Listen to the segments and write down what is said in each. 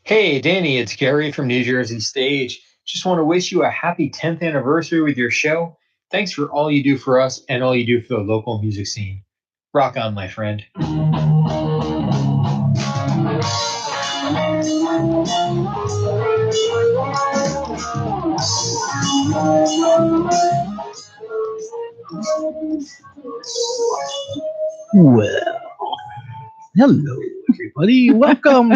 Hey, Danny, it's Gary from New Jersey Stage. Just want to wish you a happy 10th anniversary with your show. Thanks for all you do for us and all you do for the local music scene. Rock on, my friend. Well, hello, everybody. Welcome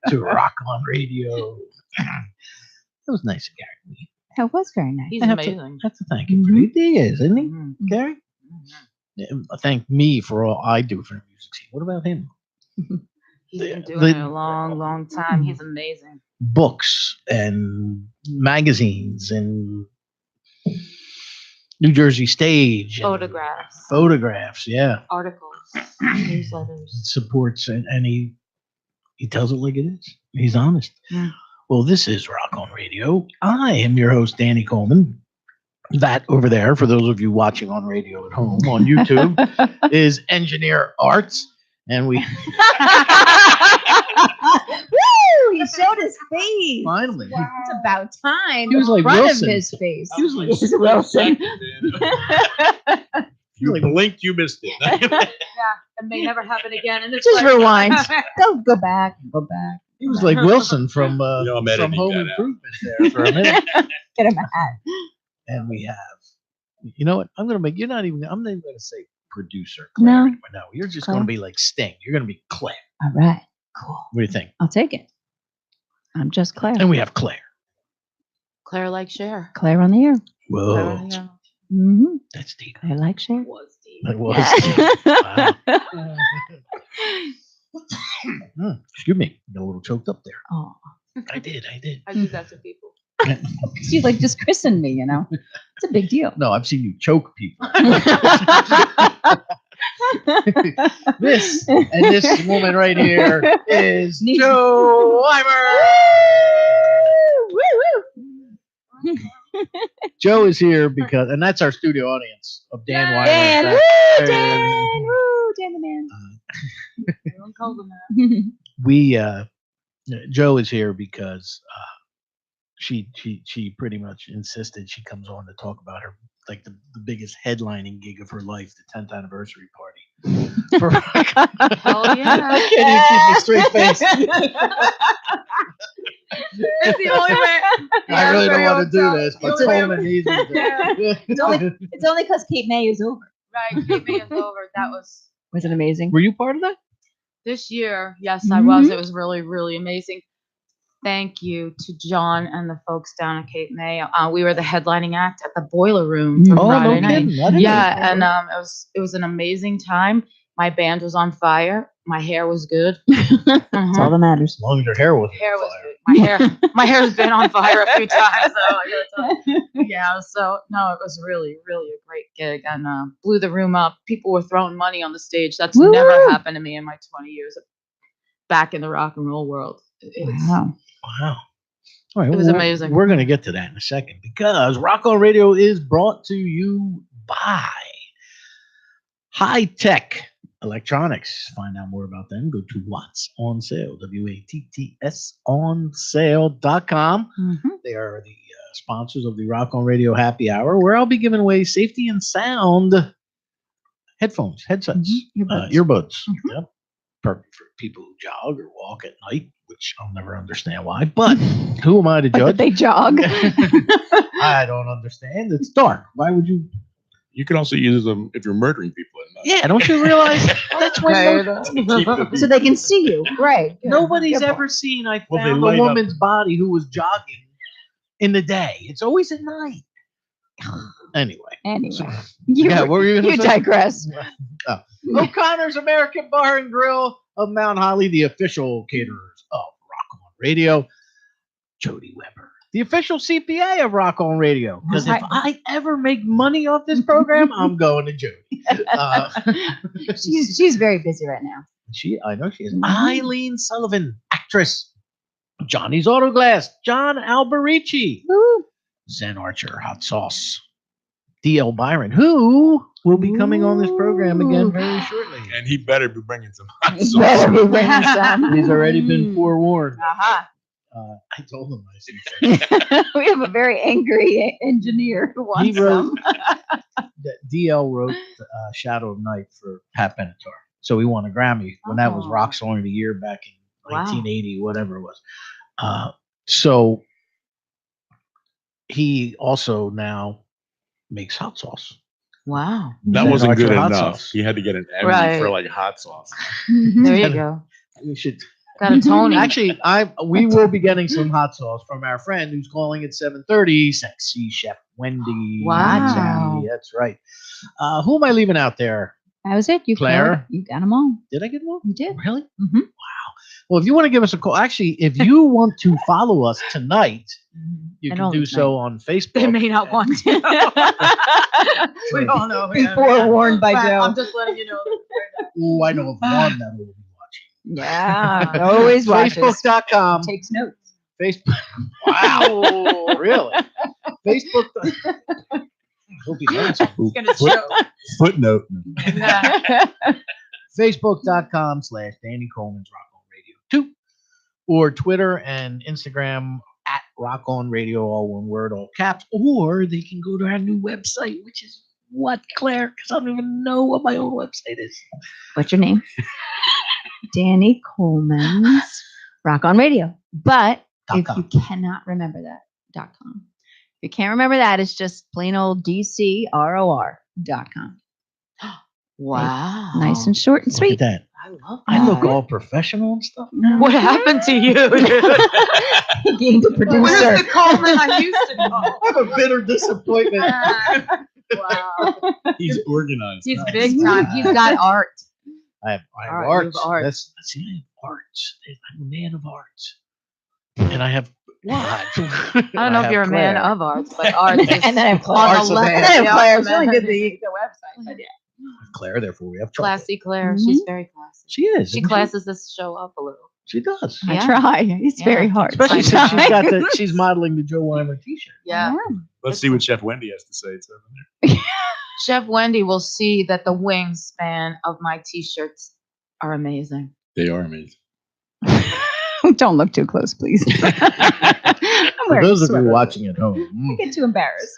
to Rock On Radio. That was nice of Gary. That was very nice. He's I amazing. have to thank him. He is, isn't he, Mhm. Gary? Yeah, thank me for all I do for the music scene. What about him? He's The- been doing the- it a long, long time. He's amazing. Books and magazines and New Jersey Stage. and Photographs, Photographs, yeah. articles, newsletters. Supports and he tells it like it is. He's honest. Yeah. Well, this is Rock On Radio. I am your host, Danny Coleman. That over there, for those of you watching on radio at home on YouTube, is Engineer Arts. And we Woo! He showed his face. finally, It's about time. He was The like front Wilson. of his face. He was like- It's Wilson. You blinked, you missed it. Yeah, it may never happen again. And Just rewind. Go back. Go back. he was like Wilson from I'm editing Home that out. Improvement there for a minute. Get him a hat. And we have, you know what? I'm not even going to say producer. No. Claire anymore. No, you're just Claire. going to be like Sting. You're going to be Claire. All right. Cool. What do you think? I'll take it. I'm just Claire. And we have Claire. Claire like Cher. Claire on the air. Whoa, Claire on the air. Mm-hmm. that's deep. I like Cher. Was deep. That was deep. Wow. Excuse me. Got a little choked up there. Oh, I did. I do that to people. she like just christened me. You know, it's a big deal. No, I've seen you choke people. This and this woman right here is Jo Wymer. Woo, Joe is here because, and that's our studio audience of Dan Wymer. Dan, That- woo, Dan, woo, Dan the man. Everyone calls him that. We Joe is here because she pretty much insisted she comes on to talk about her like the biggest headlining gig of her life, the 10th anniversary party. For Hell yeah. I can't even keep a straight face. It's the only way. I really don't want to do Everybody this, but else out. Coleman needs me to. It's only because Kate May is over. Right, Kate May is over. That was Was it amazing? Were you part of that? this year. Yes, I was. Mhm. It was really, really amazing. Thank you to John and the folks down at Cape May. We were the headlining act at the Boiler Room for Oh, Friday night. I didn't Yeah, know. and it was an amazing time. My band was on fire. My hair was good. That's all that matters. As long as your hair was Hair on was fire. good. My hair's been on fire a few times. So I gotta tell you. Yeah, so no, it was really, really a great gig and blew the room up. People were throwing money on the stage. That's Woo! never happened to me in my 20 years back in the rock and roll world. It's, Wow. Wow. All right, It was amazing. We're going to get to that in a second because Rock On Radio is brought to you by High Tech Electronics. Find out more about them. Go to What's on Sale, WATTS on sale.com. Mhm. They are the sponsors of the Rock On Radio Happy Hour, where I'll be giving away safety and sound headphones, headsets, Earbuds. earbuds. Mhm. Yep. Perfect for people who jog or walk at night, which I'll never understand why. But who am I to But judge? they jog. I don't understand. It's dark. Why would you? You can also use them if you're murdering people at night. Yeah, don't you realize that's when Keep the so they can see you. Right. nobody's Good ever seen. I Well, they found light a up. woman's body who was jogging in the day. It's always at night. Anyway, Anyway, yeah, what were you you going to say? digress. O'Connor's American Bar and Grill of Mount Holly, the official caterers of Rock On Radio. Jody Weber, the official CPA of Rock On Radio. Because if I ever make money off this program, I'm going to Jody. She's very busy right now. I know she is. Mhm. Eileen Sullivan, actress. Johnny's Autoglass, John Alberici, Woo. Zen Archer, Hot Sauce, D.L. Byron, who will be coming on this program again very shortly. And he better be bringing some hot You sauce. better be bringing some. He's already been forewarned. aha. I told him I see. We have a very angry engineer who wants wrote- some. DL wrote "Shadow of Night" for Pat Benatar, so he won a Grammy when that was Oh. Rock Song of the Year back in Wow. 1980, whatever it was. So he also now makes hot sauce. Wow. That Zen wasn't good Archer hot enough. sauce. He had to get an Emmy Right. for like hot sauce. There you go. We should Got a Tony. actually. We will be getting some hot sauce from our friend who's calling at 7:30. Sexy Chef Wendy. Wow. That's right. Who am I leaving out there? That was it. You Claire? Claire? You got them all. Did I get one? You did. Really? Mm-hmm. Well, if you want to give us a call, actually, if you want to follow us tonight, you And can only do so on Facebook. They may not want to. We all know. Be forewarned by Right, Joe. I'm just letting you know. Oh, I know of one that will be watching. Yeah, always watches. Facebook.com. Takes notes. Facebook. Wow. Really? Facebook. Hope he knows. It's gonna show. Footnote. Yeah. Facebook.com/Danny Coleman's Rock On Radio 2, or Twitter and Instagram at Rock On Radio, all one word, all caps, or they can go to our new website, which is what, Claire? Because I don't even know what my own website is. What's your name? Danny Coleman's Rock On Radio. But if .com. you cannot remember that, .com. If you can't remember that, it's just plain old DCROR.com. Wow. Nice and short and Look at sweet. that. I love I that. look all professional and stuff now. What happened to you, dude? He gained a producer. Where's the Coleman I used to know? I have a bitter disappointment. Wow. He's organized. He's big time. He's got art. I have All right, you arts. have arts. That's it. I have arts. I'm a man of arts. And I have what? I don't know if you're a man of arts, but arts is And then I have on Claire. Arts the of left. man. And I have Yeah, Claire. arts She only of did man. the website. But yeah. Claire, therefore we have trouble. Classy Claire. Mhm. She's very classy. She is. She isn't classes this show up a little. She does. I Yeah. try. It's Yeah. very hard. Especially I since she's know. got the she's modeling the Jo Wymer t-shirt. Yeah. Let's see what Chef Wendy has to say. It's over Chef Wendy will see that the wingspan of my t-shirts are amazing. there. They are amazing. Don't look too close, please. I'm For wearing those a of you sweater. watching at home, I get too embarrassed.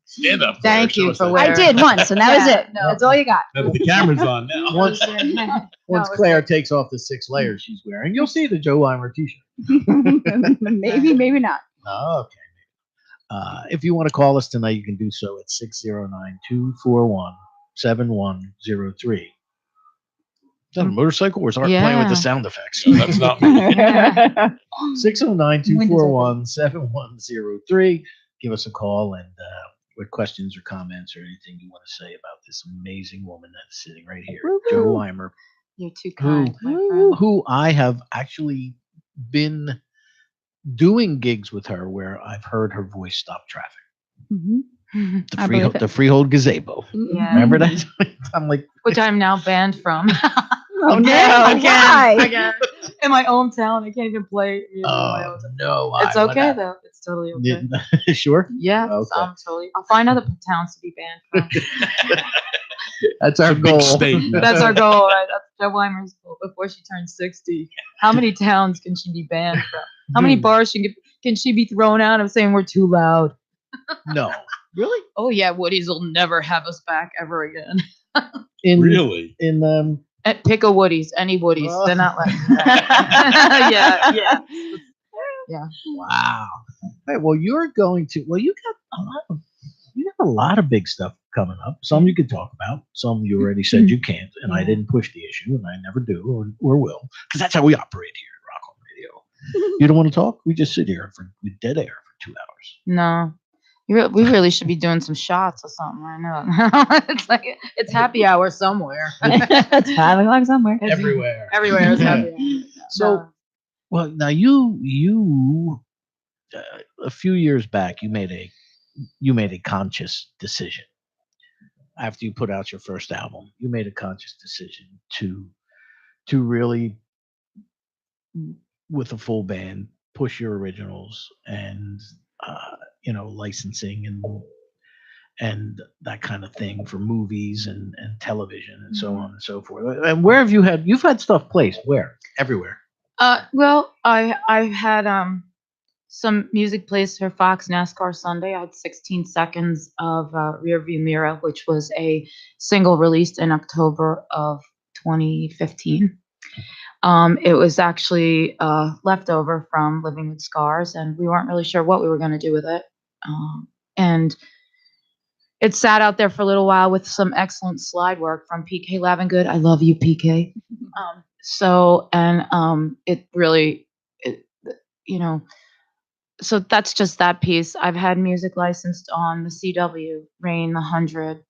Stand up. Thank you for I wearing. did once, and that was Yeah, it. no. That's all you got. Now that the camera's on now. once No, it's Claire takes off the 6 layers she's wearing, you'll see the Jo Wymer t-shirt. Maybe, maybe not. Oh, okay. If you want to call us tonight, you can do so at 609-241-7103. Is that a motorcycle or is Art playing with the Yeah. sound effects? That's not me. 609-241-7103. Give us a call and with questions or comments or anything you want to say about this amazing woman that's sitting right here, Jo Wymer, You're too kind, my friend. who I have actually been doing gigs with her where I've heard her voice stop traffic. Mhm. I believe it. The Freehold Gazebo. Yeah. Remember that? I'm like, Which I'm now banned from. Oh no! Again. Why? Again. In my hometown, I can't even play. In my oh hometown. no. It's okay though. It's totally okay. Sure. Yeah, Okay. so I'm totally. I'll find other towns to be banned from. That's our It's a goal. big state. now. That's our goal, right? That's Jo Wymer's goal before she turns 60. How many towns can she be banned from? How many bars can she be thrown out of saying we're too loud? No. Really? Oh yeah, Woody's will never have us back ever again. In Really? in Pick a Woody's, any Woody's. Oh. They're not letting us back. Yeah. wow. Hey, well, you're going to. Well, you got a lot of big stuff coming up. Some you could talk about. Some you already said you can't, and I Yeah. didn't push the issue, and I never do or will, because that's how we operate here at Rock On Radio. You don't want to talk? We just sit here with dead air for 2 hours. No. We really should be doing some shots or something. I know. It's like it's happy hour somewhere. It's 5 o'clock somewhere. Everywhere. Everywhere is happy hour. So, well, now you a few years back you made a conscious decision after you put out your first album. You made a conscious decision to really, with a full band, push your originals and licensing and that kind of thing for movies and television and so on and so forth. And where have you've had stuff placed? Where? Everywhere. Well, I've had some music plays for Fox NASCAR Sunday. I had 16 seconds of Rearview Mirror, which was a single released in October of 2015. It was actually leftover from Living with Scars, and we weren't really sure what we were going to do with it. And it sat out there for a little while with some excellent slide work from PK Lavengood. I love you, PK. It really, you know, so that's just that piece. I've had music licensed on the CW, Rain, The 100,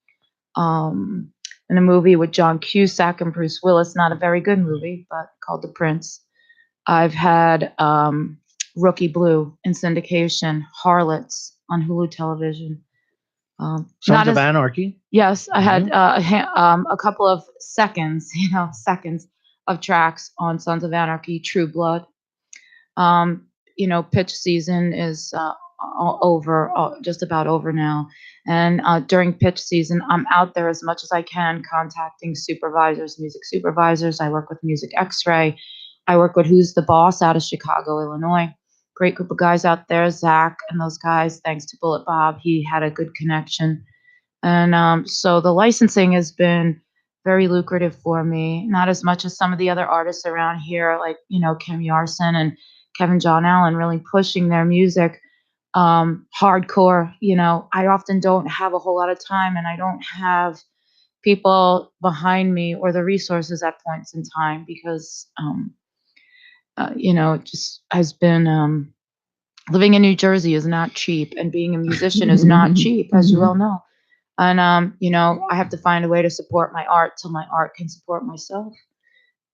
in a movie with John Cusack and Bruce Willis. Not a very good movie, but called The Prince. I've had Rookie Blue in syndication, Harlots on Hulu television. Sons of Anarchy. Yes, I had a couple of seconds of tracks on Sons of Anarchy, True Blood. Pitch season is over, just about over now. And during pitch season, I'm out there as much as I can contacting supervisors, music supervisors. I work with Music X-Ray. I work with Who's the Boss out of Chicago, Illinois. Great group of guys out there, Zach and those guys. Thanks to Bullet Bob, he had a good connection. And so the licensing has been very lucrative for me, not as much as some of the other artists around here, like, Kim Yarson and Kevin John Allen, really pushing their music hardcore. I often don't have a whole lot of time, and I don't have people behind me or the resources at points in time because, it just has been living in New Jersey is not cheap, and being a musician is not cheap, as you well know. And, I have to find a way to support my art till my art can support myself.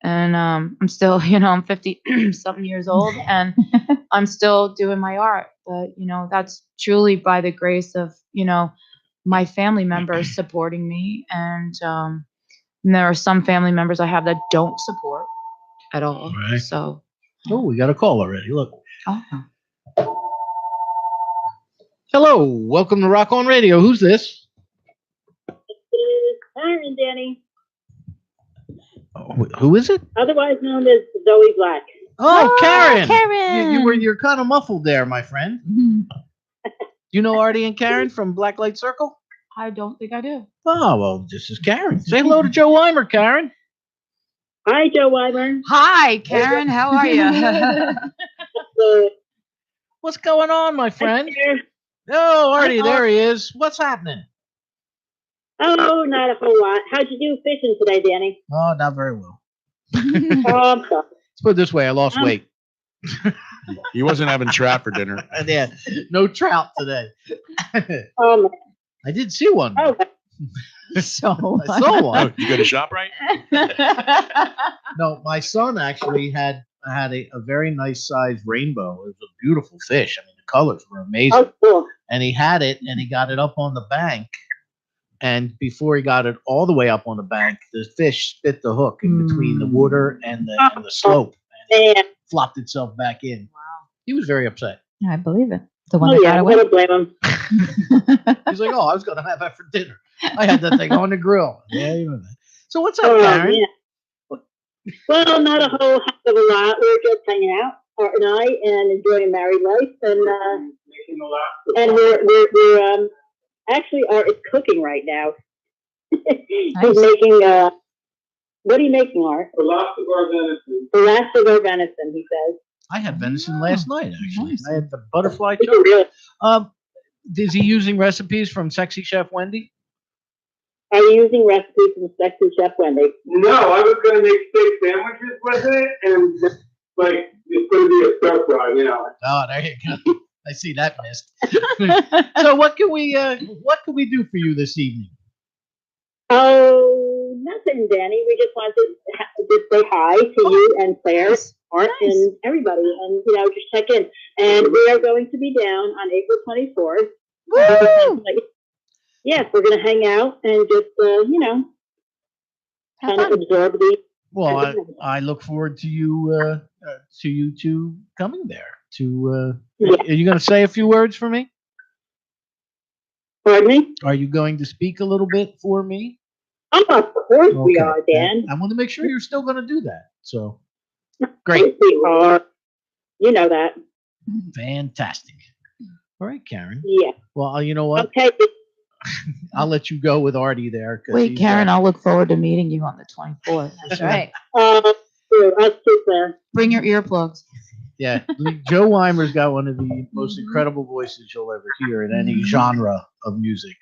And I'm still, I'm 50 something years old, and I'm still doing my art. But, that's truly by the grace of, my family members supporting me. And there are some family members I have that don't support at all. Right. So. Oh, we got a call already. Look. Oh. Hello. Welcome to Rock On Radio. Who's this? Karen, Danny. Oh, who is it? Otherwise known as Zoe Black. Oh, Karen. Karen. You're kind of muffled there, my friend. Do you know Artie and Karen from Blacklight Circle? I don't think I do. Oh, well, this is Karen. Say hello to Jo Wymer, Karen. Hi, Jo Wymer. Hi, Karen. How are you? What's going on, my friend? Oh, Artie, there he is. What's happening? Oh, not a whole lot. How'd you do fishing today, Danny? Oh, not very well. Oh, I'm sorry. Let's put it this way. I lost weight. He wasn't having trout for dinner. Yeah, no trout today. Oh, man. I did see one. Oh, I saw one. Oh, you go to ShopRite? No, my son actually had a very nice sized rainbow. It was a beautiful fish. I mean, the colors were amazing. oh, cool. And he had it, and he got it up on the bank. And before he got it all the way up on the bank, the fish spit the hook in between the water and the slope, and Man. flopped itself back in. Wow. He was very upset. I believe it. The one Oh, that yeah, got I away. don't blame him. He's like, "Oh, I was going to have that for dinner. I had that thing on the grill." Yeah, you know that. So what's up, Oh, Karen? yeah. Well, not a whole heck of a lot. We were just hanging out, Art and I, and enjoying married life. And we're actually, Art is cooking right now. He's Nice. making, what are you making, Art? The last of our venison. The last of our venison, he says. I had venison last night, actually. Nice. I had the butterfly Is choke. it really? Is he using recipes from Sexy Chef Wendy? Are you using recipes from Sexy Chef Wendy? No, I was gonna make steak sandwiches with it, and like it's gonna be a stir fry, Oh, there you go. I see that missed. So what can we do for you this evening? Oh, nothing, Danny. We just wanted to say hi to you and Claire, Art, and everybody, and just check in. And we are going to be down on April 24th. Woo! Yes, we're going to hang out and just Have kind of fun. absorb the. Well, I look forward to you two coming there. Yeah. Are you going to say a few words for me? Pardon me? Are you going to speak a little bit for me? Oh, of course we Okay. are, Dan. I want to make sure you're still going to do that. So Great. Sweetheart. You know that. Fantastic. All right, Karen. Yeah. Well, you know what? Okay. I'll let you go with Artie there. 'Cause Wait, he's, Karen, I'll look forward to meeting you on the 24th. That's right. Us too, sir. Bring your earplugs. Yeah, Jo Wymer's got one of the most Mhm. incredible voices you'll ever hear in any genre of music.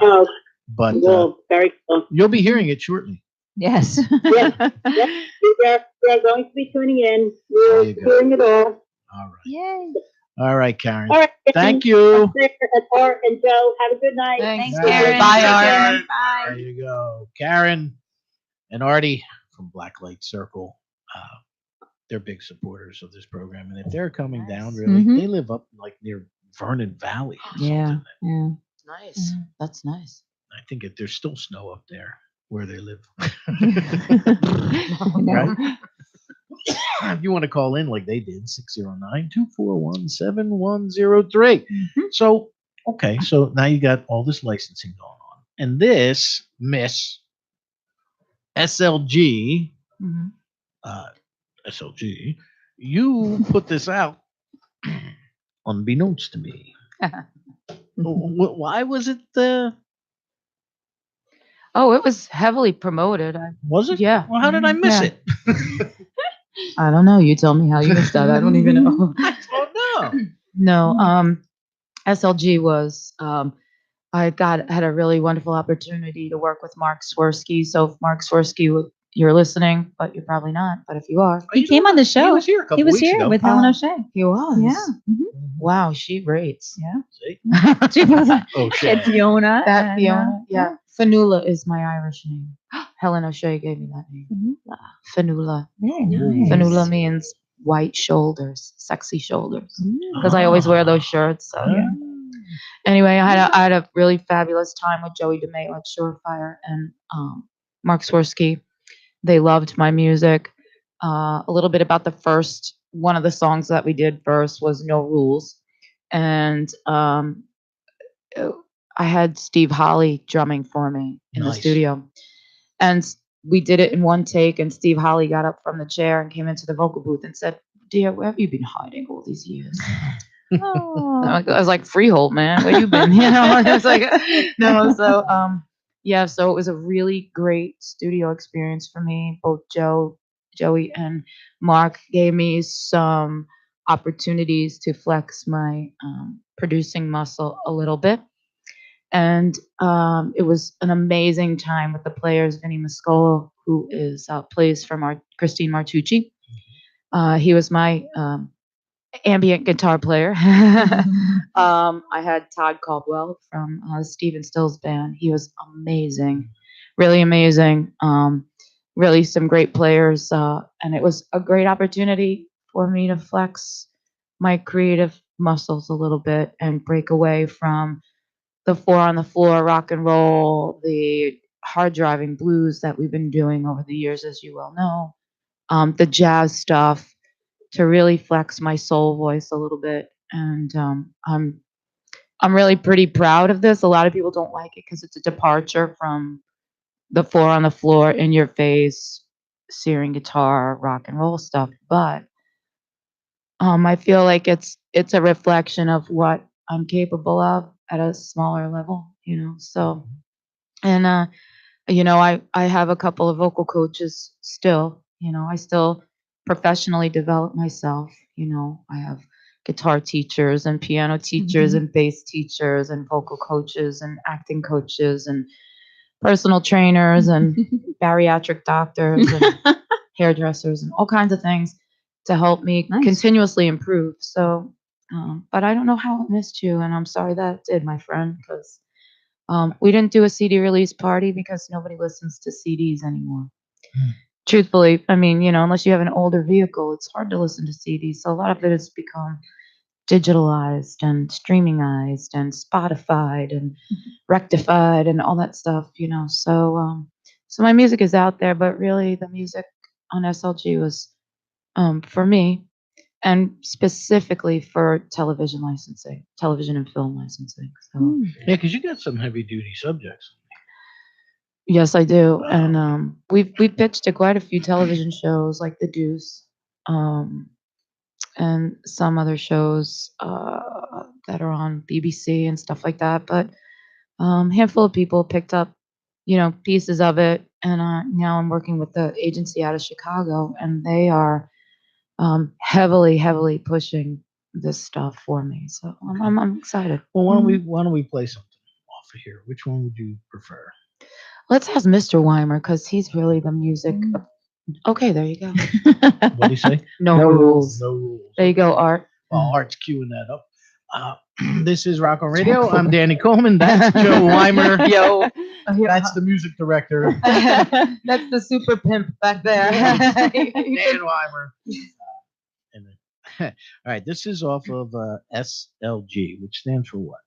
Oh, But well, very cool. you'll be hearing it shortly. Yes. Yeah. We're going to be tuning in. There We're you go. hearing it all. All right. Yay. All right, Karen. All right. Thank you. And Art and Joe, have a good night. Thanks, Bye. Karen. Bye, Take Art. care. There Bye. you go. Karen and Artie from Blacklight Circle. They're big supporters of this program. And if they're coming down, really, Mhm. they live up like near Vernon Valley. Or Yeah. something. Yeah. Nice. That's nice. I think there's still snow up there where they live. No. Right? If you want to call in like they did, 609-241-7103. Mhm. So, okay, so now you got all this licensing going on. And this Miss SLG, Mhm. SLG, you put this out unbeknownst to me. Why was it, Oh, it was heavily promoted. was it? Yeah. Well, how did I miss Yeah. it? I don't know. You tell me how you missed that. I don't even know. I don't know. No. SLG was I had a really wonderful opportunity to work with Mark Swirsky. So if Mark Swirsky, you're listening, but you're probably not. But if you are, He came on the show. He was here a couple He was weeks here ago. with Helen O'Shea. he was. Yeah. Mhm. Wow, she rates. Yeah. See? She was Oh, and shit. Fiona. That and, Fiona. Yeah. Fanula is my Irish name. Helen O'Shea gave me that name. Mhm. Fanula. Very nice. Fanula means white shoulders, sexy shoulders. Mm. Because I always wear those shirts. So. Yeah. Anyway, I had a really fabulous time with Joey DeMeo at Surefire and Mark Swirsky. They loved my music. A little bit about one of the songs that we did first was No Rules. And I had Steve Holly drumming for me in the Nice. studio. And we did it in one take. And Steve Holly got up from the chair and came into the vocal booth and said, "Dear, where have you been hiding all these years?" Oh. I was like, "Freehold, man, where you been?" You know, I was like, no. So, yeah. So it was a really great studio experience for me. Both Joey, and Mark gave me some opportunities to flex my producing muscle a little bit, and it was an amazing time with the players. Vinny Mascolo, who plays for Christine Martucci. He was my ambient guitar player. I had Todd Caldwell from Stephen Still's band. He was amazing, really amazing. Really some great players, and it was a great opportunity for me to flex my creative muscles a little bit and break away from the four on the floor rock and roll, the hard driving blues that we've been doing over the years, as you well know, the jazz stuff, to really flex my soul voice a little bit. And I'm really pretty proud of this. A lot of people don't like it because it's a departure from the four on the floor, in your face, searing guitar, rock and roll stuff. But I feel like it's a reflection of what I'm capable of at a smaller level, you know. So, and you know, I have a couple of vocal coaches still. You know, I still professionally develop myself. You know, I have guitar teachers and piano teachers and bass teachers and vocal coaches and acting coaches and personal trainers and bariatric doctors and hairdressers and all kinds of things to help me Nice. continuously improve. So, but I don't know how I missed you, and I'm sorry that it did, my friend, because we didn't do a CD release party because nobody listens to CDs anymore. Truthfully, I mean, you know, unless you have an older vehicle, it's hard to listen to CDs. So a lot of it has become digitalized and streamingized and Spotified and rectified and all that stuff, you know. So so my music is out there, but really the music on SLG was for me, and specifically for television licensing, television and film licensing. So Yeah, because you got some heavy duty subjects. yes, I do. And we've pitched to quite a few television shows like The Deuce, and some other shows that are on BBC and stuff like that. But handful of people picked up, pieces of it, and now I'm working with the agency out of Chicago, and they are heavily, heavily pushing this stuff for me. So I'm excited. Well, why don't we play something off of here? Which one would you prefer? Let's ask Mr. Wymer because he's really the music. Okay, there you go. What do you say? No rules. No rules. There you go, Art. Well, Art's queuing that up. This is Rock on Radio. I'm Danny Coleman. That's Jo Wymer. Yo. That's the music director. That's the super pimp back there. Dan Wymer. All right, this is off of SLG, which stands for what?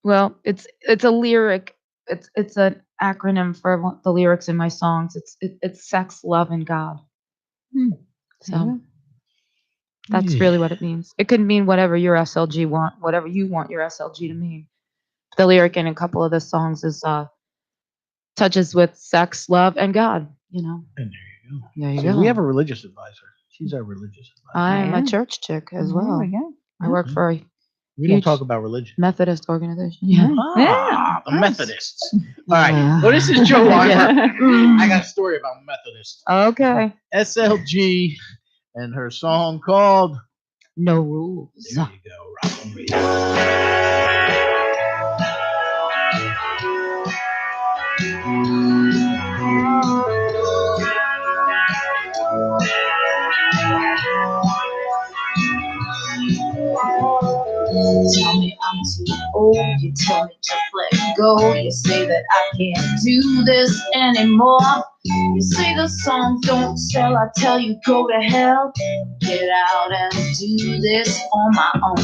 Well, it's a lyric. It's an acronym for the lyrics in my songs. It's sex, love, and God. So that's really what it means. It could mean whatever your SLG whatever you want your SLG to mean. The lyric in a couple of the songs is touches with sex, love, and God. And there you go. There you So go. we have a religious advisor. She's our religious advisor. I'm a church chick as well. I work for a We don't talk about religion. Methodist organization. Yeah. The Methodists. All right. Well, this is Jo Wymer. I got a story about Methodists. Okay. SLG and her song called No Rules. There you go. Rock on Radio. Tell me I'm too old, you tell me just let go. You say that I can't do this anymore. You say the songs don't sell, I tell you go to hell. Get out and do this on my own.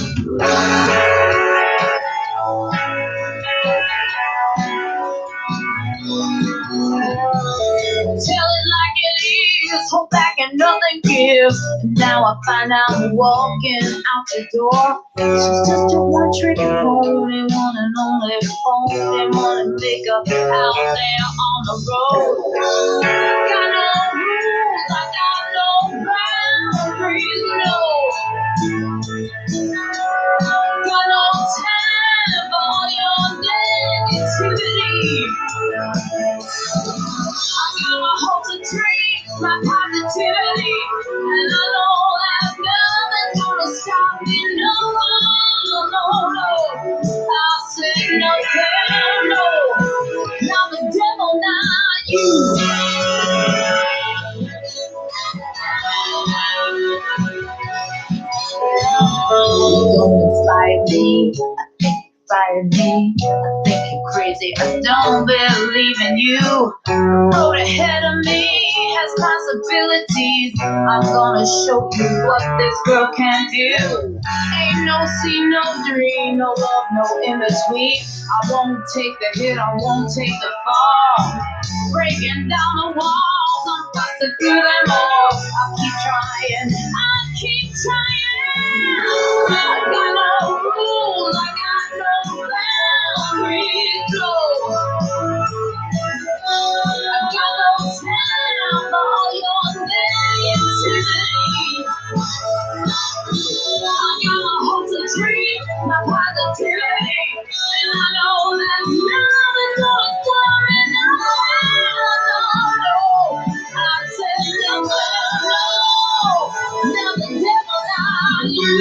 Tell it like it is, hold back and nothing gives. And now I find out I'm walking out the door. She's just a one trick pony, one and only phone. They wanna make up out there on the road. Got no rules, I got no boundaries, no. Got no time for your negativity. I gotta hold the tree, my positivity, and I know that nothing's gonna stop me. No, no, no. I said no, hell no. Not the devil, not you. Don't inspire me. Inspire me. I think you're crazy. I don't believe in you. The road ahead of me has possibilities. I'm gonna show you what this girl can do. Ain't no see, no dream, no love, no in between. I won't take the hit, I won't take the fall. Breaking down the walls, I'm busting through them all. I'll keep trying, I'll keep trying. I got no rules, I got no boundaries, no. I got no time for all your negativity. I gotta hold the tree, my positivity, and I know that nothing's gonna stop me. No, no, no. I said no, no, not the devil, not you.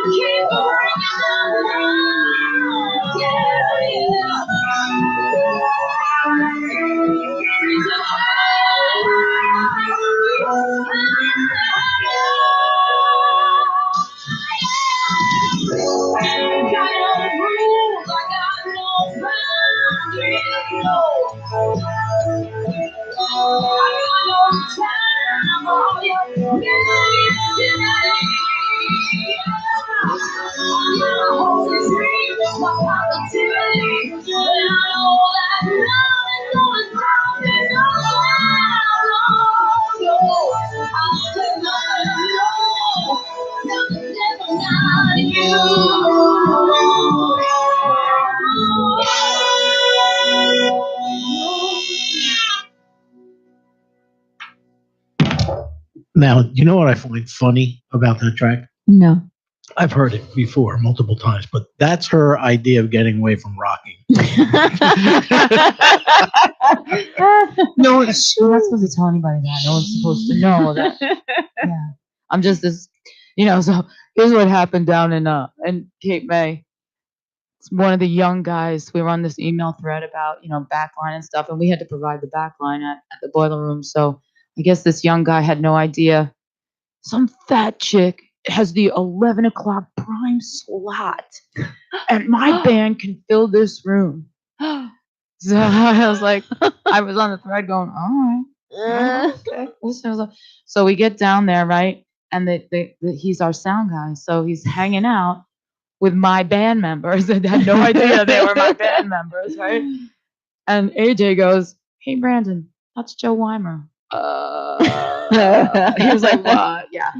Keep bringing them Now, you know what I find funny about that track? No. I've heard it before multiple times, but that's her idea of getting away from rocking. No, you're not supposed to tell anybody that. No one's supposed to know that. Yeah. I'm just this, so here's what happened down in Cape May. It's one of the young guys. We were on this email thread about, backline and stuff, and we had to provide the backline at the boiler room. So I guess this young guy had no idea. Some fat chick has the 11 o'clock prime slot, and my band can fill this room. So I was like, I was on the thread going, all right. Okay. So we get down there, right? And he's our sound guy. So he's hanging out with my band members and had no idea they were my band members, right? And AJ goes, hey, Brandon, that's Jo Wymer. He was like, what? Yeah.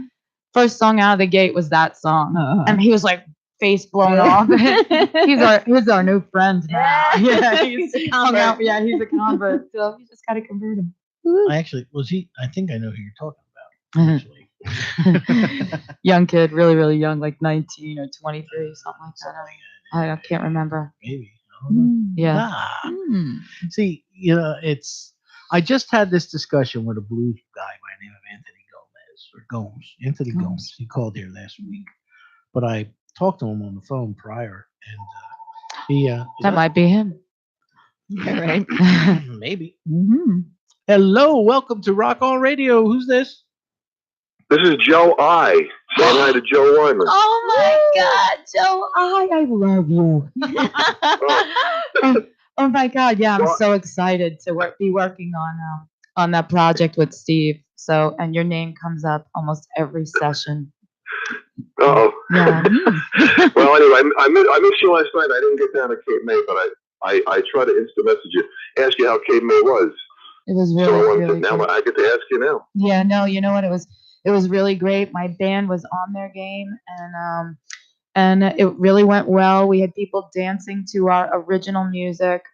First song out of the gate was that song. And he was like, face blown off. He's our new friend now. Yeah, he's hung out. Yeah, he's a convert. So you just gotta convert him. I think I know who you're talking about. Actually. Young kid, really, really young, like 19 or 23, something like that. I can't remember. Maybe. I don't know. Yeah. See, I just had this discussion with a blues guy by the name of Anthony Gomes. He called here last week, but I talked to him on the phone prior, and that might be him. Yeah, right. Maybe. Mm-hmm. Hello, welcome to Rock On Radio. Who's this? This is Joe I. Saying hi to Jo Wymer. Oh my God, Joe, I love you. Oh my God, yeah, I'm so excited to be working on that project with Steve. So, and your name comes up almost every session. Uh-oh. Yeah. Well, anyway, I missed you last night. I didn't get down to Cape May, but I tried to instant message you, ask you how Cape May was. It was really, so really now good. I get to ask you now. Yeah, no, you know what? It was really great. My band was on their game, and it really went well. We had people dancing to our original music.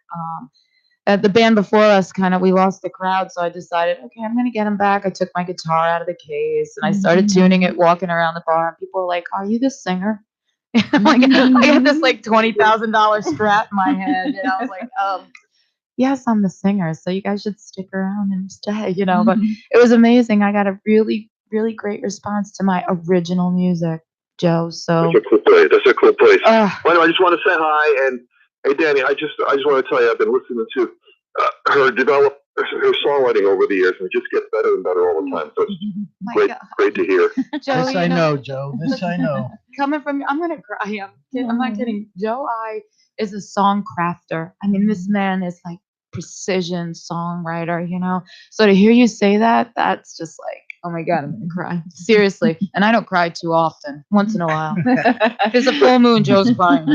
At the band before us, we lost the crowd, so I decided, okay, I'm gonna get them back. I took my guitar out of the case and I started tuning it, walking around the bar, and people were like, "Are you the singer?" I'm like, I had this like $20,000 strap in my head, and I was like, yes, I'm the singer, so you guys should stick around and stay, But it was amazing. I got a really, really great response to my original music, Joe. So that's a cool place. Well, anyway, I just want to say hi, and hey, Danny, I just want to tell you, I've been listening to her develop her songwriting over the years, and it just gets better and better all the time. So it's great to hear. Joe, This I know, Joe. This I know. Coming from you, I'm gonna cry. I'm not kidding. Joe is a song crafter. I mean, this man is like precision songwriter, So to hear you say that, that's just like, oh my God, I'm gonna cry. Seriously. And I don't cry too often. Once in a while. If it's a full moon, Joe's crying.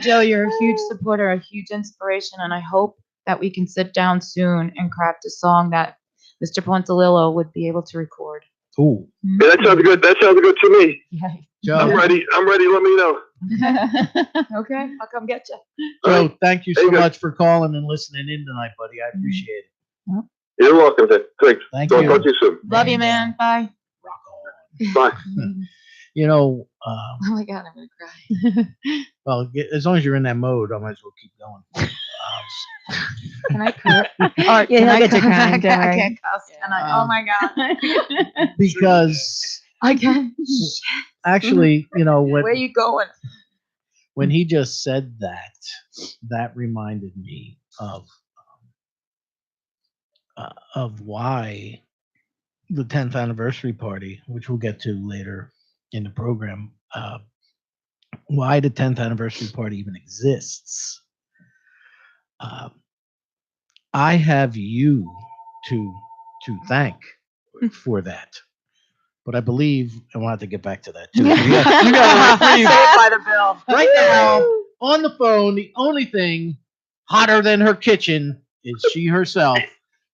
Joe, you're a huge supporter, a huge inspiration, and I hope that we can sit down soon and craft a song that Mr. Ponzilillo would be able to record. Ooh. Yeah, that sounds good. That sounds good to me. Yeah. Joe. I'm ready. Let me know. Okay, I'll come get you. Joe, thank you so much for calling and listening in tonight, buddy. I appreciate it. You're welcome. Thanks. Thank Talk you. to you soon. Love you, man. Bye. Rock on. Bye. Oh my God, I'm gonna cry. Well, as long as you're in that mode, I might as well keep going. Can I curse? Yeah, he'll get you crying. I can't cuss. Can I? Oh my God. Because I can't. actually, Where are you going? when he just said that, that reminded me of why the 10th anniversary party, which we'll get to later in the program, why the 10th anniversary party even exists. I have you to thank for that. But I believe I wanted to get back to that too. You got Saved by the bell. right now on the phone. The only thing hotter than her kitchen is she herself,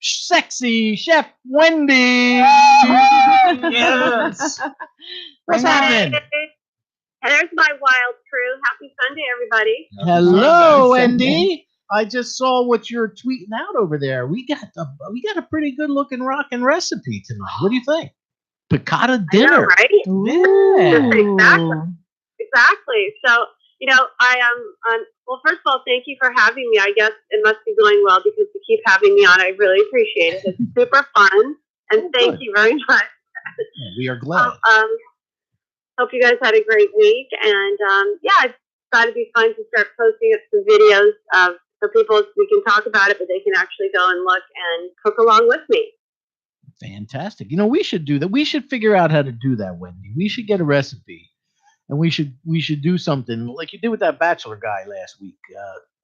sexy Chef Wendy. Yes. What's happening? There's my wild crew. Happy Sunday, everybody. Hello, Wendy. I just saw what you're tweeting out over there. We got a pretty good looking rockin' recipe tonight. What do you think? piccata I know, dinner. right? Yeah. Exactly. So, well, first of all, thank you for having me. I guess it must be going well because you keep having me on. I really appreciate it. It's super fun. And thank you very much. Yeah, we are glad. Hope you guys had a great week. And I thought it'd be fun to start posting up some videos so people, we can talk about it, but they can actually go and look and cook along with me. Fantastic. We should do that. We should figure out how to do that, Wendy. We should get a recipe, and we should do something like you did with that bachelor guy last week,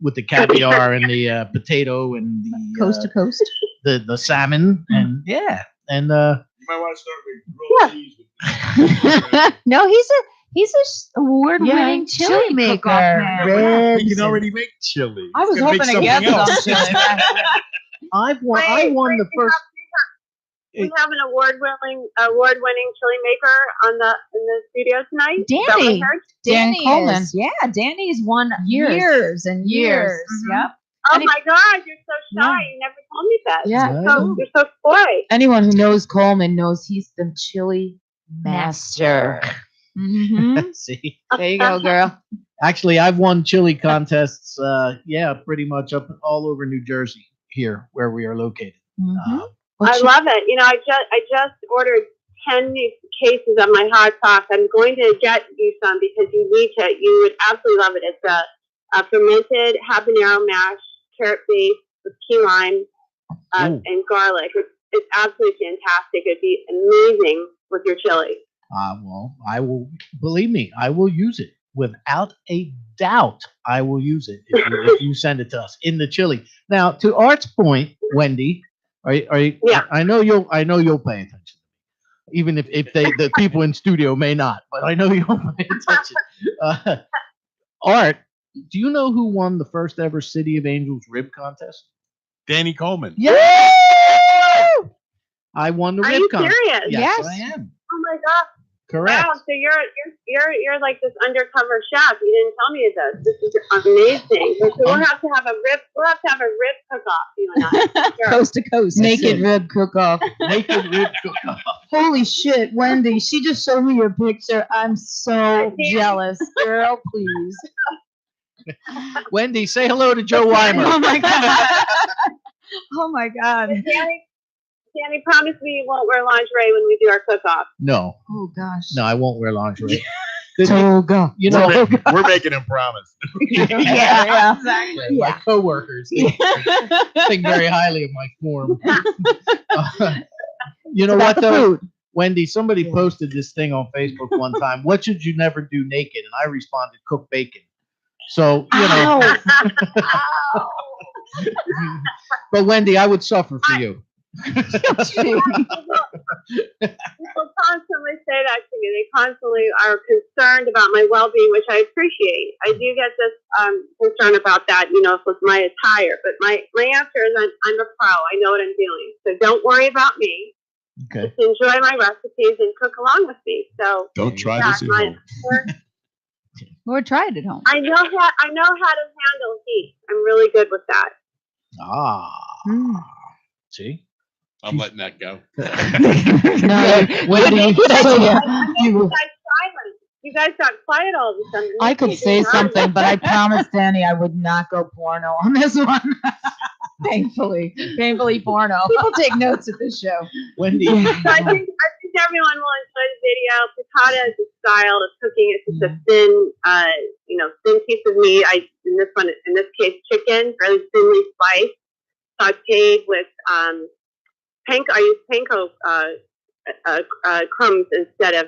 with the caviar and the potato and the Coast to coast. the salmon, and You might want to start with grilled cheese. No, he's a award-winning chili maker. cook-off man. Ribs He can and- already make chili. I was He's gonna hoping make to get something else. some. I won the first. We have an award-winning chili maker in the studio tonight. Is that what I Danny. heard? Dan Danny Coleman. is. Yeah, Danny's won Years. years and Years. years. Mhm. Yep. Oh Any- my God, you're so shy. Yeah. You never told me that. Yeah. You're so coy. Anyone who knows Coleman knows he's the chili master. Mm-hmm. See, There you go, girl. actually, I've won chili contests. Pretty much up all over New Jersey here where we are located. Mhm. I love it. I just ordered 10 new cases of my hot sauce. I'm going to get you some because you need to. You would absolutely love it. It's a fermented habanero mash, carrot base with key lime and garlic. It's absolutely fantastic. It'd be amazing with your chili. Well, I will, believe me, I will use it without a doubt. I will use it if you send it to us in the chili. Now, to Art's point, Wendy, are you? Yeah. I know you'll pay attention, even if the people in studio may not. But I know you'll pay attention. Art, do you know who won the first ever City of Angels rib contest? Danny Coleman. Yeah. I won the Are rib you contest. serious? Yes, Yes. I am. Oh my God. Correct. Wow, so you're like this undercover chef. You didn't tell me this. This is amazing. So we'll have to have a rib cook off, you and I. Sure. Coast to coast. Naked rib cook-off. Naked rib cook-off. Holy shit, Wendy. She just showed me your picture. I'm so jealous. Girl, please. Wendy, say hello to Jo Wymer. Oh my God. Oh my God. Danny, promise me you won't wear lingerie when we do our cook-off. No, Oh gosh. no, I won't wear lingerie. Toga. You know, We're making him promise. Yeah. Exactly. my coworkers think very highly of my form. You know what though, Wendy? Somebody posted this thing on Facebook one time. What should you never do naked? And I responded, cook bacon. So you know. But Wendy, I would suffer for you. People constantly say that to me. They constantly are concerned about my well-being, which I appreciate. I do get this concern about that, with my attire. But my answer is I'm a pro. I know what I'm doing. So don't worry about me. Okay. Just enjoy my recipes and cook along with me. So Don't try this at home. Or try it at home. I know how to handle heat. I'm really good with that. See. I'm letting that go. No, Wendy. You guys got quiet all of a sudden. I could say something, but I promised Danny I would not go porno on this one. Thankfully. Painfully porno. People take notes at this show. Wendy. So I think everyone will enjoy the video. Piccata is a style of cooking. It's just a thin, thin piece of meat. In this case, chicken, really thinly sliced, sautéed with panko. I use panko crumbs instead of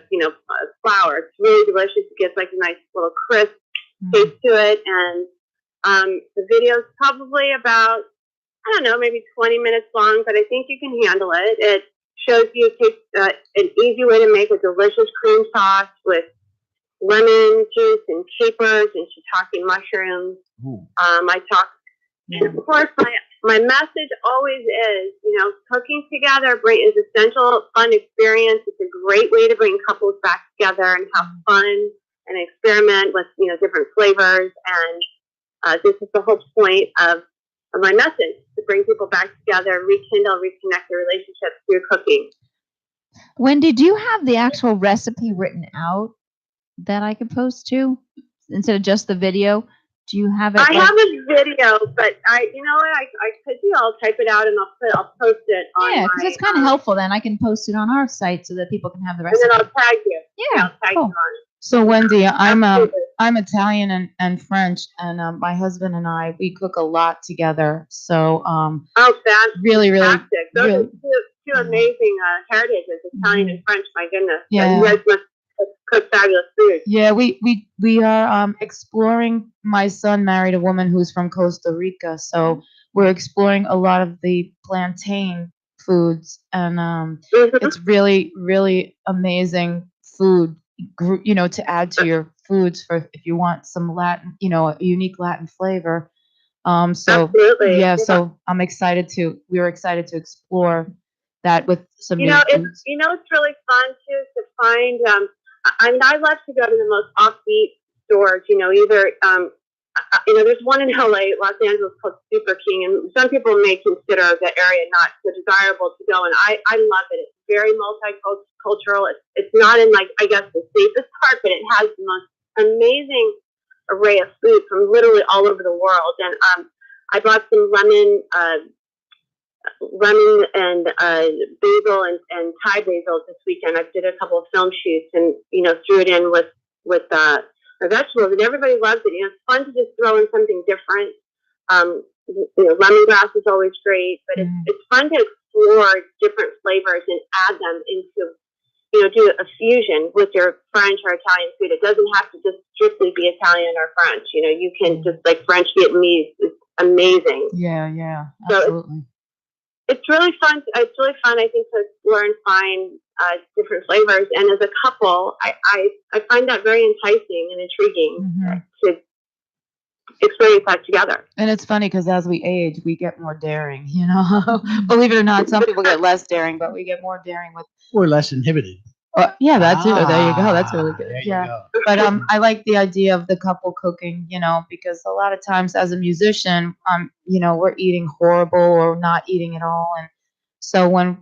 flour. It's really delicious. It gives like a nice little crisp taste to it. And the video is probably about, I don't know, maybe 20 minutes long, but I think you can handle it. It shows you an easy way to make a delicious cream sauce with lemon juice and capers and shiitake mushrooms. I talk, and of course, my message always is, cooking together is a essential, fun experience. It's a great way to bring couples back together and have fun and experiment with, different flavors. And this is the whole point of my message, to bring people back together, rekindle, reconnect their relationships through cooking. Wendy, do you have the actual recipe written out that I could post to instead of just the video? Do you have it? I have a video, but you know what, I could do. I'll type it out and I'll post it on Yeah, because it's kind of helpful. Then I can post it on our site so that people can have the and recipe. then I'll tag you. Yeah, I'll tag cool. you on it. So Wendy, Absolutely. I'm Italian and French, and my husband and I, we cook a lot together. So Oh, that's really, fantastic. Those really, are two amazing heritages, Italian and French. My goodness. Yeah. You guys must cook fabulous food. yeah, we are exploring. My son married a woman who's from Costa Rica, so we're exploring a lot of the plantain foods, and Mhm. it's really, really amazing food, to add to your foods for if you want some Latin, a unique Latin flavor. So Absolutely. yeah, so we were excited to explore that with some You new know, foods. it's really fun too to find. I mean, I love to go to the most offbeat stores. Either there's one in LA, Los Angeles, called Super King, and some people may consider the area not so desirable to go. And I love it. It's very multicultural. It's not in I guess the safest part, but it has the most amazing array of food from literally all over the world. And I bought some lemon and basil and Thai basil this weekend. I did a couple of film shoots and threw it in with my vegetables, and everybody loves it. It's fun to just throw in something different. Lemongrass is always great, but it's fun to explore different flavors and add them into do a fusion with your French or Italian food. It doesn't have to just strictly be Italian or French. You can just French Vietnamese is amazing. Yeah, So absolutely. it's really fun. It's really fun, I think, to explore and find different flavors. And as a couple, I find that very enticing and intriguing to experience that together. And it's funny because as we age, we get more daring. Believe it or not, some people get less daring, but we get more daring with. We're less inhibited. Yeah, that's it. There you go. That's really good. There you Yeah. go. But I like the idea of the couple cooking, because a lot of times as a musician, we're eating horrible or not eating at all, and so when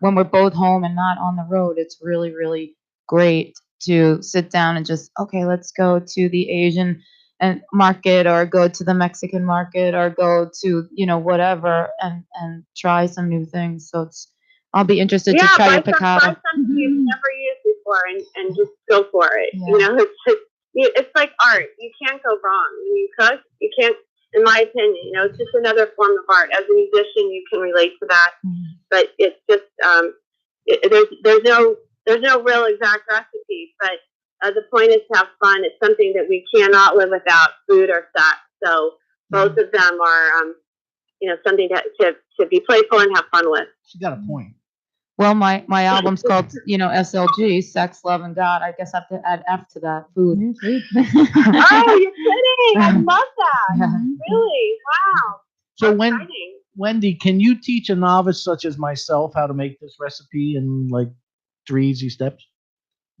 we're both home and not on the road, it's really, really great to sit down and just, okay, let's go to the Asian and market or go to the Mexican market or go to whatever and try some new things. So I'll be interested to try your piccata. Buy something you've never used before and just go for it. Yeah. It's like art. You can't go wrong when you cook. You can't, in my opinion. It's just another form of art. As a musician, you can relate to that, but it's just there's no real exact recipe. But the point is to have fun. It's something that we cannot live without, food or sex. So both of them are something to be playful and have fun with. She got a point. Well, my album's called, SLG, Sex, Love, and God. I guess I have to add F to that, food. Oh, you're kidding. I love that. Yeah. Really? Wow. So Exciting. Wendy, can you teach a novice such as myself how to make this recipe in 3 easy steps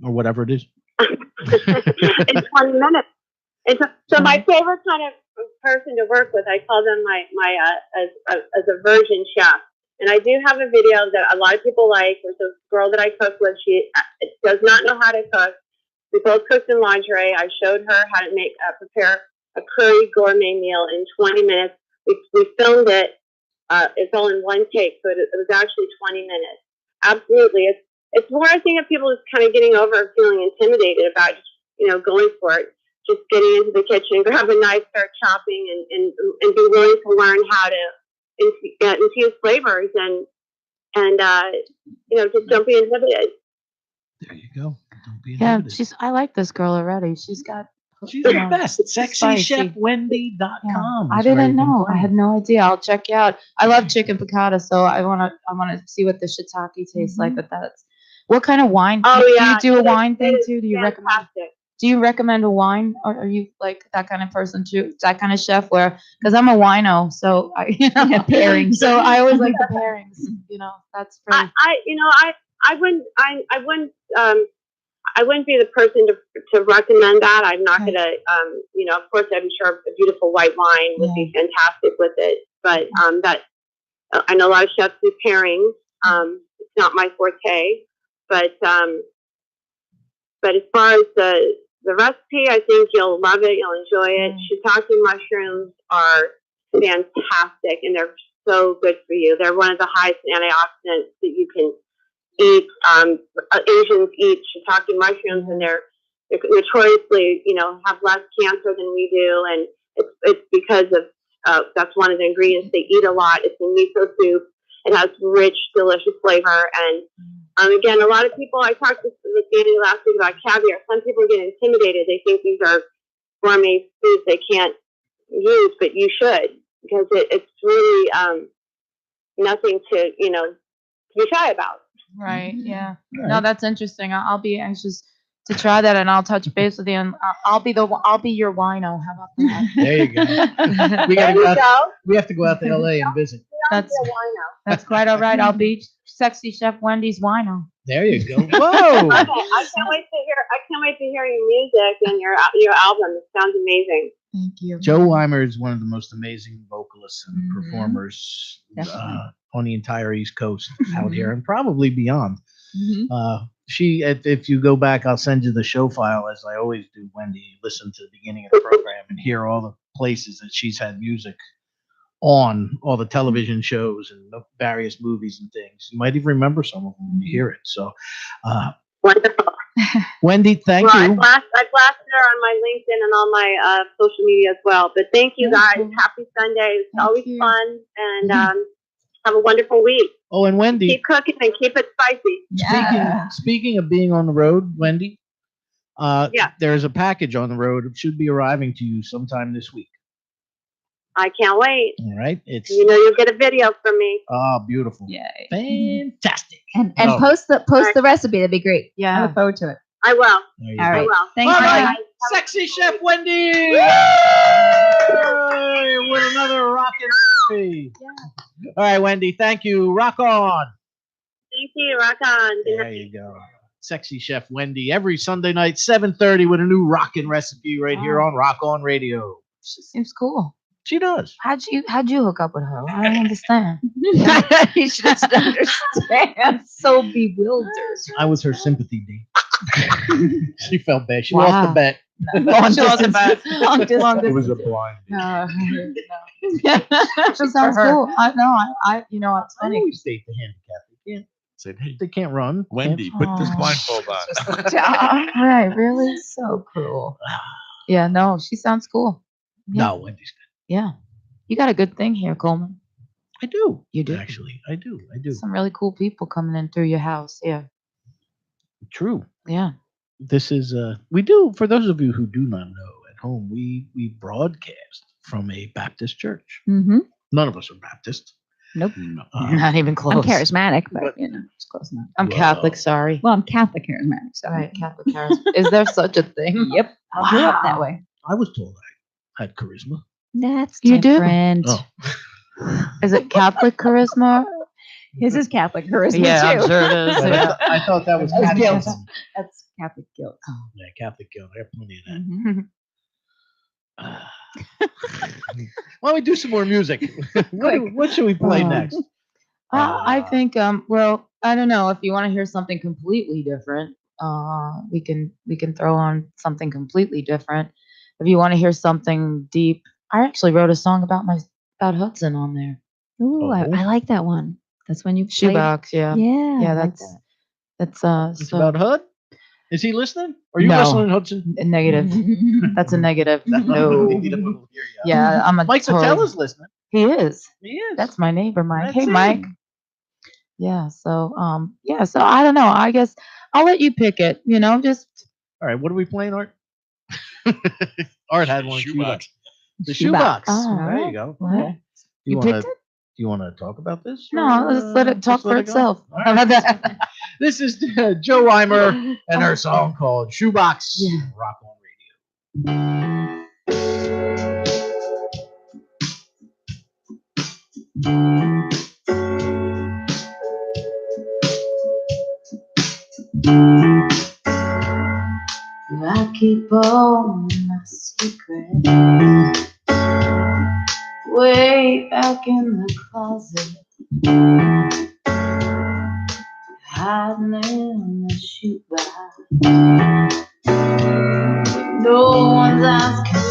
or whatever it is? In 20 minutes. So my favorite kind of person to work with, I call them my as a virgin chef. And I do have a video that a lot of people like. There's a girl that I cook with. She does not know how to cook. We both cooked in lingerie. I showed her how to prepare a curry gourmet meal in 20 minutes. We filmed it. It's all in one take, so it was actually 20 minutes. Absolutely. It's more, I think, of people just kind of getting over feeling intimidated about, going for it. Just getting into the kitchen, grab a knife, start chopping, and be willing to learn how to infuse flavors and just don't be inhibited. There you go. Don't be Yeah, inhibited. I like this girl already. She's got. She's the best. SexyChefWendy.com. I didn't know. I had no idea. I'll check you out. I love chicken piccata, so I want to see what the shiitake tastes like. But that's what kind of wine? Oh, do yeah. you do a wine thing too? Do you fantastic. recommend? Do you recommend a wine, or are you like that kind of person too? That kind of chef because I'm a wino, so pairings. So I always like the pairings. That's pretty. I wouldn't be the person to recommend that. I'm not gonna, of course, I'm sure a beautiful white wine would be fantastic with it. But I know a lot of chefs do pairings. It's not my forte. but as far as the recipe, I think you'll love it. You'll enjoy it. Shiitake mushrooms are fantastic, and they're so good for you. They're one of the highest antioxidants that you can eat. Asians eat shiitake mushrooms, and they're notoriously, have less cancer than we do, and it's because of that's one of the ingredients they eat a lot. It's in miso soup. It has rich, delicious flavor, and again, a lot of people. I talked with Danny last week about caviar. Some people get intimidated. They think these are gourmet foods they can't use, but you should, because it's really nothing to be shy about. Right. Yeah. No, that's interesting. I'll be anxious to try that, and I'll touch base with you, and I'll be your wino. How about that? There you go. We have to go out to LA and visit. That's quite all right. I'll be Sexy Chef Wendy's wino. There you go. Whoa! Okay, I can't wait to hear your music and your album. It sounds amazing. Thank you. Jo Wymer is one of the most amazing vocalists and performers on the entire East Coast out here, and probably beyond. She, if you go back, I'll send you the show file, as I always do, Wendy. Listen to the beginning of the program and hear all the places that she's had music on, all the television shows and the various movies and things. You might even remember some of them when you hear it. So, wonderful. Wendy, thank you. I blasted her on my LinkedIn and on my social media as well. But thank you guys. Happy Sunday. It's always fun, and have a wonderful week. Oh, and Wendy, keep cooking and keep it spicy. Speaking of being on the road, Wendy, there's a package on the road. It should be arriving to you sometime this week. I can't wait. All right, you'll get a video from me. Oh, beautiful! Yay! Fantastic. And post the recipe. That'd be great. I look forward to it. I will. All right. I will. Thanks, all right. guys. Sexy Chef Wendy. With another rockin' recipe. All right, Wendy. Thank you. Rock on. Thank you. Rock on. There you go. Sexy Chef Wendy every Sunday night, 7:30, with a new rockin' recipe right here on Rock On Radio. She seems cool. She does. How'd you hook up with her? I don't understand. You should understand. I'm so bewildered. I was her sympathy D. She felt bad. She lost the bet. Long distance. It was a blind. She sounds cool. It's I funny. always say to handicapped, they can't run. Wendy, put this blindfold on. Right, really? So cool. Yeah, no, she sounds cool. Yeah. No, Wendy's good. Yeah. You got a good thing here, Coleman. I do. You do? Actually, I do. Some really cool people coming in through your house. Yeah. True. Yeah. This is we do, for those of you who do not know at home, we broadcast from a Baptist church. Mm-hmm. None of us are Baptist. Nope. Not even close. I'm charismatic, but it's close enough. I'm Catholic, sorry. Well, I'm Catholic charismatic. So. All right, Catholic charismatic. Is there such a thing? Yep. I grew up that way. I was told I had charisma. That's you different. Oh. Is it Catholic charisma? His is Catholic charisma Yeah, too. I'm sure it is. Yeah. I thought that was That's guilt. Catholicism. That's Catholic guilt. Oh. Yeah, Catholic guilt. I have plenty of that. Why don't we do some more music? What should we play next? I think well, I don't know, if you want to hear something completely different, we can throw on something completely different. If you want to hear something deep, I actually wrote a song about Hudson on there. Ooh, I like that one. That's when you played. Shoebox, yeah. Yeah, That's It's about Hud? Is he listening? Are you No. listening, Hudson? a negative. That's a negative. No. Yeah, I'm a Mike Satella's listening. He is. He is. That's my neighbor, Mike. That's Hey, him. Mike. Yeah. So, so I don't know. I guess I'll let you pick it. Just All right, what are we playing, Art? Art had one. Shoebox. The shoebox. Oh, there you go. What? Okay. You wanna, picked it? Do you want to talk about this? No, let's let it talk Just for let it go? itself. All How about right. that? This is Jo Wymer and her song called Shoebox. Yeah. Rock on Radio. I keep all my secrets way back in the closet, hiding in by. No one's asking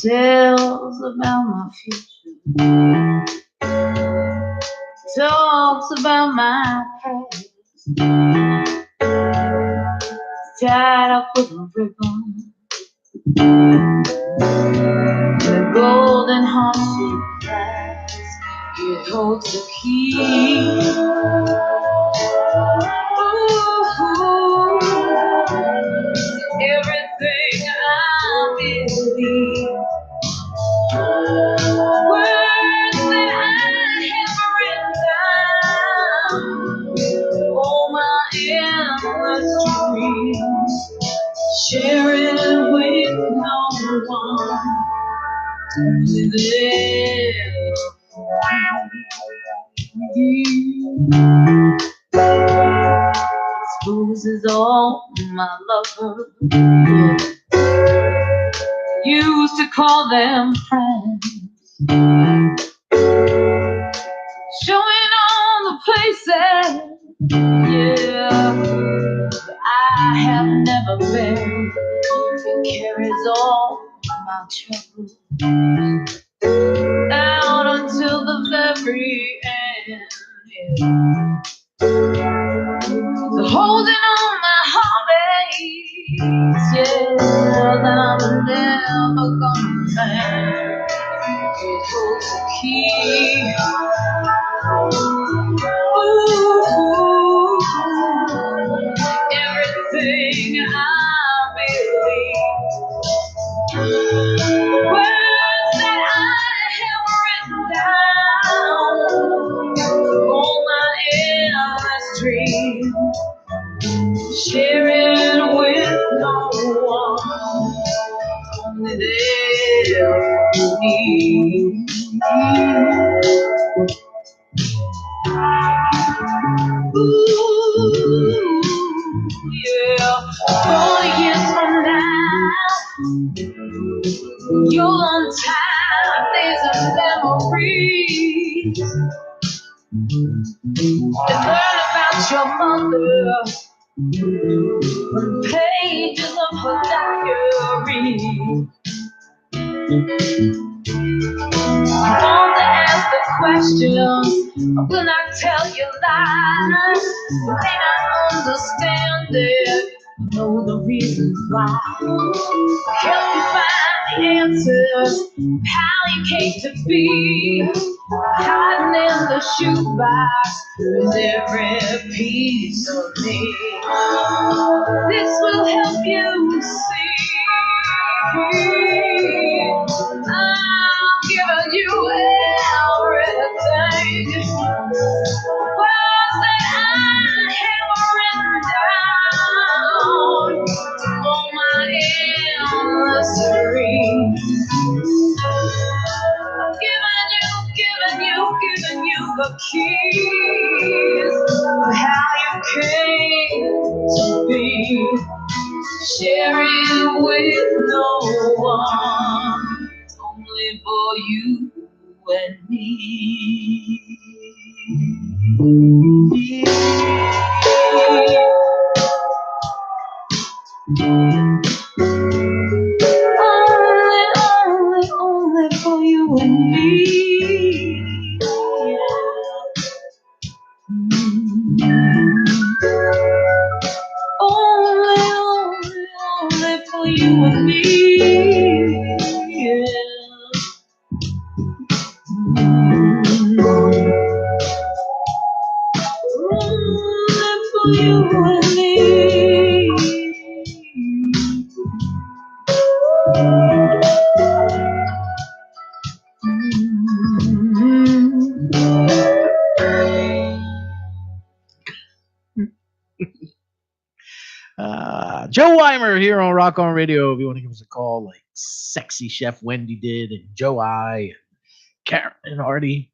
tells about my future, talks about my past, tied up with a ribbon, the golden heart she has, it holds the key. Ooh, everything I believe. Words that I have written down, all my endless dreams, share it with no one. Only there exposes all my lovers. Used to call them friends, showing all the places, yeah, I have never been. It carries all my troubles out until the very end. Yeah. So holding on my heartbeats, yeah, that I'm never gonna find. It holds the key. Ooh, everything I believe. Words that I have written down, all my endless dreams, sharing with no one, only there for me. Ooh, yeah. 40 years from now, you'll untie days of memories and learn about your mother from pages of her diary. I want to ask the question, I will not tell you lies. You may not understand it, but know the reasons why. Help you find the answers, how you came to be. Hiding in the shoebox is every piece of me. This will help you see. I'm giving you everything. Words that I have written down, all my endless dreams. I'm giving you the keys of how you came to be. Sharing with no one, only for you and me. Only for you and me. Only for you and me. Yeah. Only for you and me. Jo Wymer here on Rock On Radio. If you want to give us a call like sexy Chef Wendy did, and Joe I, and Karen and Artie,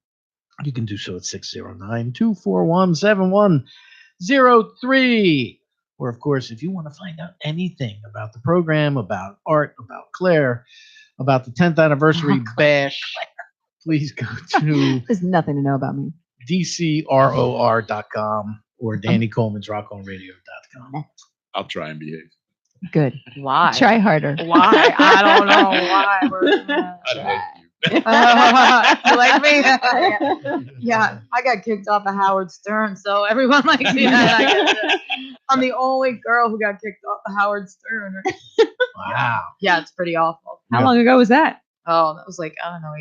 you can do so at 609-241-7103. Or, of course, if you want to find out anything about the program, about Art, about Claire, about the 10th anniversary bash, please go to There's nothing to know about me. dcror.com or Danny Coleman's rockonradio.com. I'll try and behave. Good. Why? Try harder. Why? I don't know why. I like you. You like me? Yeah, I got kicked off of Howard Stern, so everyone likes me. I'm the only girl who got kicked off of Howard Stern. Wow. Yeah, it's pretty awful. How long ago was that? Oh, that was like, I don't know,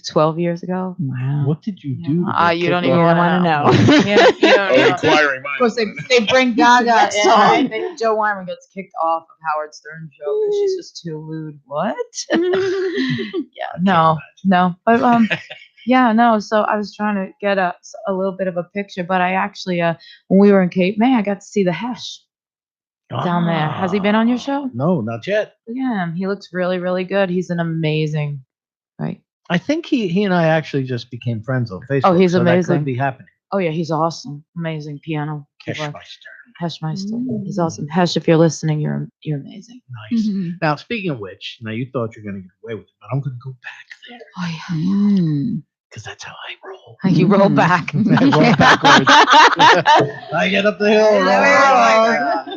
12 years ago. Wow. What did you do? to get You don't kicked even off? want to know. Yeah, you don't Oh, know. inquiring Of course, minds. they bring Gaga Next in, song. right? Jo Wymer gets kicked off of Howard Stern show because she's just too lewd. What? Yeah, no. But yeah, no. So I was trying to get a little bit of a picture, but I actually, when we were in Cape May, I got to see the Hesh down there. Has he been on your show? No, not yet. Yeah, he looks really, really good. He's an amazing, right? I think he and I actually just became friends on Facebook. Oh, he's so That amazing. could be happening. Oh yeah, he's awesome. Amazing piano. keyboard. Heshmeister. Heshmeister. He's awesome. Hesh, if you're listening, you're amazing. Nice. Mhm. Now, speaking of which, now you thought you're going to get away with it, but I'm going to go back there Oh yeah. Mm. because that's how I roll. You roll Mhm. back. I roll backwards. I get up the hill. roll.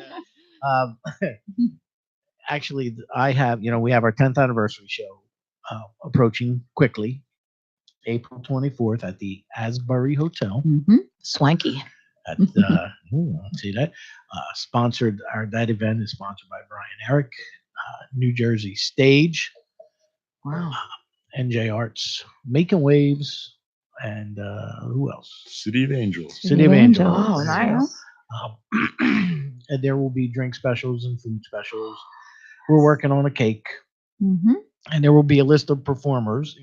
Actually, I have, we have our 10th anniversary show approaching quickly, April 24th at the Asbury Hotel. Mhm. Swanky. At, see that? That event is sponsored by Brian Eric, New Jersey Stage, Wow. NJ Arts, Making Waves, and who else? City of Angels. City of Angels. Oh, nice. And there will be drink specials and food specials. We're working on a cake, Mhm. and there will be a list of performers.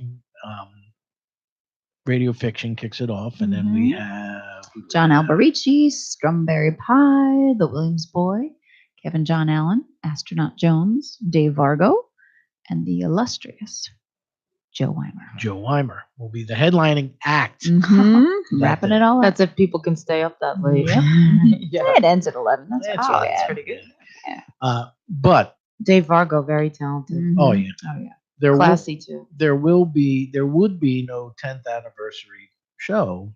Radio Fiction kicks it off, and then we have John Alberici, Strawberry Pie, The Williams Boy, Kevin John Allen, Astronaut Jones, Dave Vargo, and the illustrious Jo Wymer. Jo Wymer will be the headlining act. Mhm. Wrapping it all up. That's if people can stay up that late. Yep. Yeah. It ends at 11. That's That's not right. bad. That's pretty good. But Dave Vargo, very talented. Mhm. oh yeah, Oh yeah. there Classy too. would be no 10th anniversary show,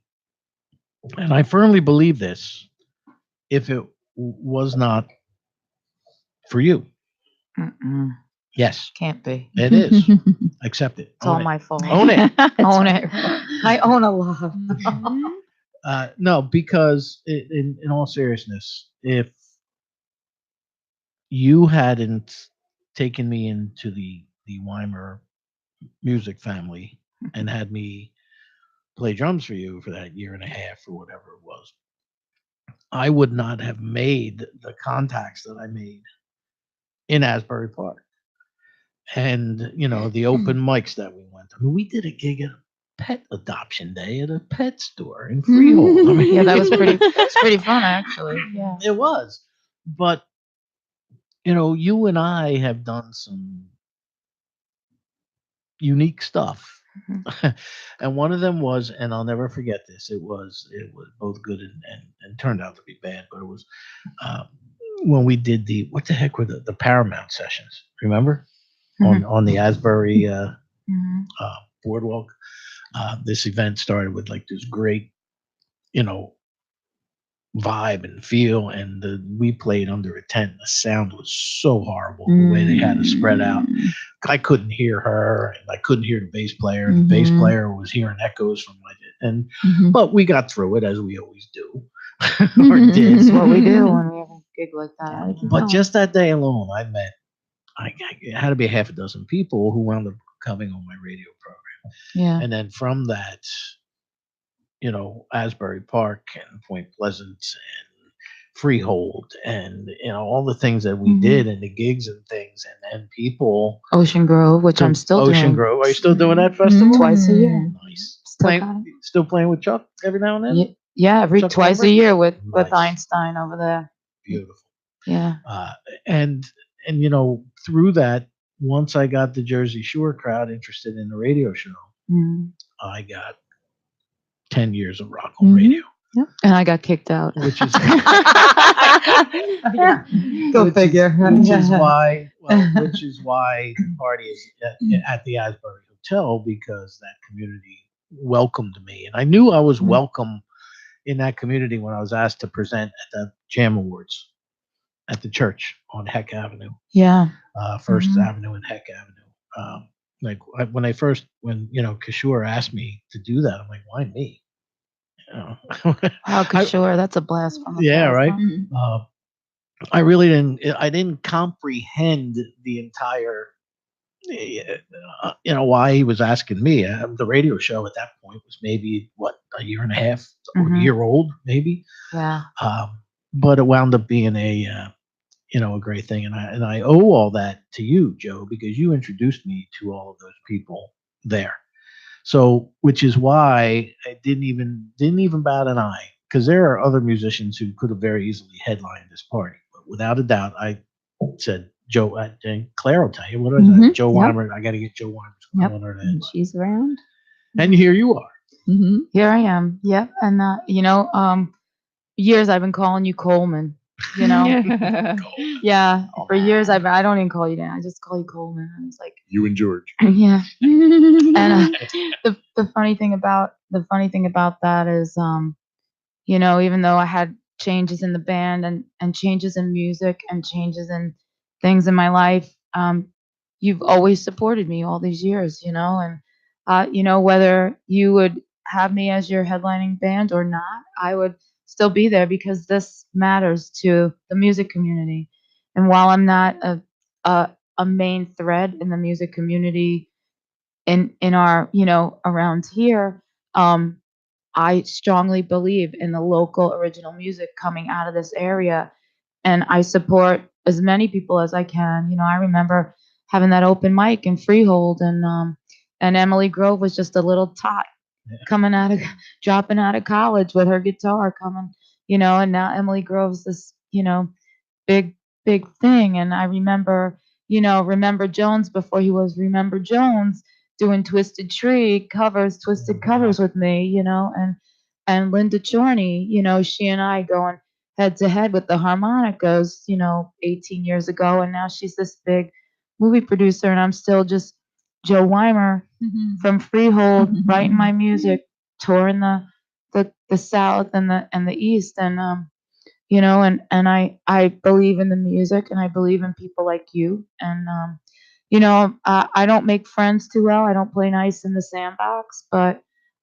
and I firmly believe this. If it was not for you, Mm-mm. yes, Can't be. it is. Accept it. It's all Own it. my fault. Own it. Own it. I own a lot. No, because in all seriousness, if you hadn't taken me into the Weimer music family and had me play drums for you for that year and a half or whatever it was, I would not have made the contacts that I made in Asbury Park. And, the open mics that we went to. I mean, we did a gig at a pet adoption day at a pet store in Freehold. I mean, Yeah, that was pretty fun actually. Yeah. it was. But, you and I have done some unique stuff. And one of them was, and I'll never forget this, it was both good and turned out to be bad, but it was when we did what the heck were the Paramount sessions, remember? On the Asbury boardwalk. This event started with like this great, vibe and feel, and we played under a tent. The sound was so horrible the way they had it spread out. I couldn't hear her, and I couldn't hear the bass player. The bass player was hearing echoes from but we got through it as we always do, or did. That's what we do when we have a gig like that. But just that day alone, I had to be a half a dozen people who wound up coming on my radio program. Yeah. And then from that, Asbury Park and Point Pleasant and Freehold and, all the things that we did and the gigs and things. And then people. Ocean Grove, which I'm still doing. Ocean Grove. Are you still doing that festival? Twice a year. Nice. Still Playing with Chuck every now and then? Yeah, Chuck twice Hammer? a year with Nice. Einstein over there. Beautiful. Yeah. And through that, once I got the Jersey Shore crowd interested in the radio show, I got 10 years of rock on radio, Yep. And I got kicked out. which is Go figure. which is why the party is at the Asbury Hotel, because that community welcomed me, and I knew I was welcome in that community when I was asked to present at the Jam Awards at the church on Heck Avenue, Yeah. First Mhm. Avenue and Heck Avenue. When Kishore asked me to do that, I'm like, why me? You know, Wow, sure. That's a blast from the yeah, past. right. Huh? I really didn't comprehend the entire, why he was asking me. The radio show at that point was maybe a year and a half or a Mhm. year old, maybe. Yeah. But it wound up being a great thing, and I owe all that to you, Joe, because you introduced me to all of those people there. So, which is why I didn't even bat an eye, because there are other musicians who could have very easily headlined this party. But without a doubt, I said, Joe, and Claire will tell you what I said. Mhm. Joe Yep. Wymer, I got to get Joe Wymer. Yep. I want her to And headline. she's around. And here you are. Mm-hmm. Here I am. Yep. And years I've been calling you Coleman. You know. Yeah. For years I don't even call you that. I just call you Coleman. I was like, You and George. yeah. And the funny thing about that is, even though I had changes in the band and changes in music and changes in things in my life, you've always supported me all these years, and whether you would have me as your headlining band or not, I would still be there because this matters to the music community. And while I'm not a main thread in the music community in our around here, I strongly believe in the local original music coming out of this area, and I support as many people as I can. I remember having that open mic in Freehold, and Emily Grove was just a little tot coming out of dropping out of college with her guitar coming, and now Emily Grove's this, big big thing. And I remember Jones before he was Remember Jones doing twisted covers with me, and Linda Chorney, she and I going head to head with the harmonicas, 18 years ago, and now she's this big movie producer, and I'm still just Jo Wymer from Freehold writing my music, touring the South and the East, and and I believe in the music, and I believe in people like you. And I don't make friends too well. I don't play nice in the sandbox, but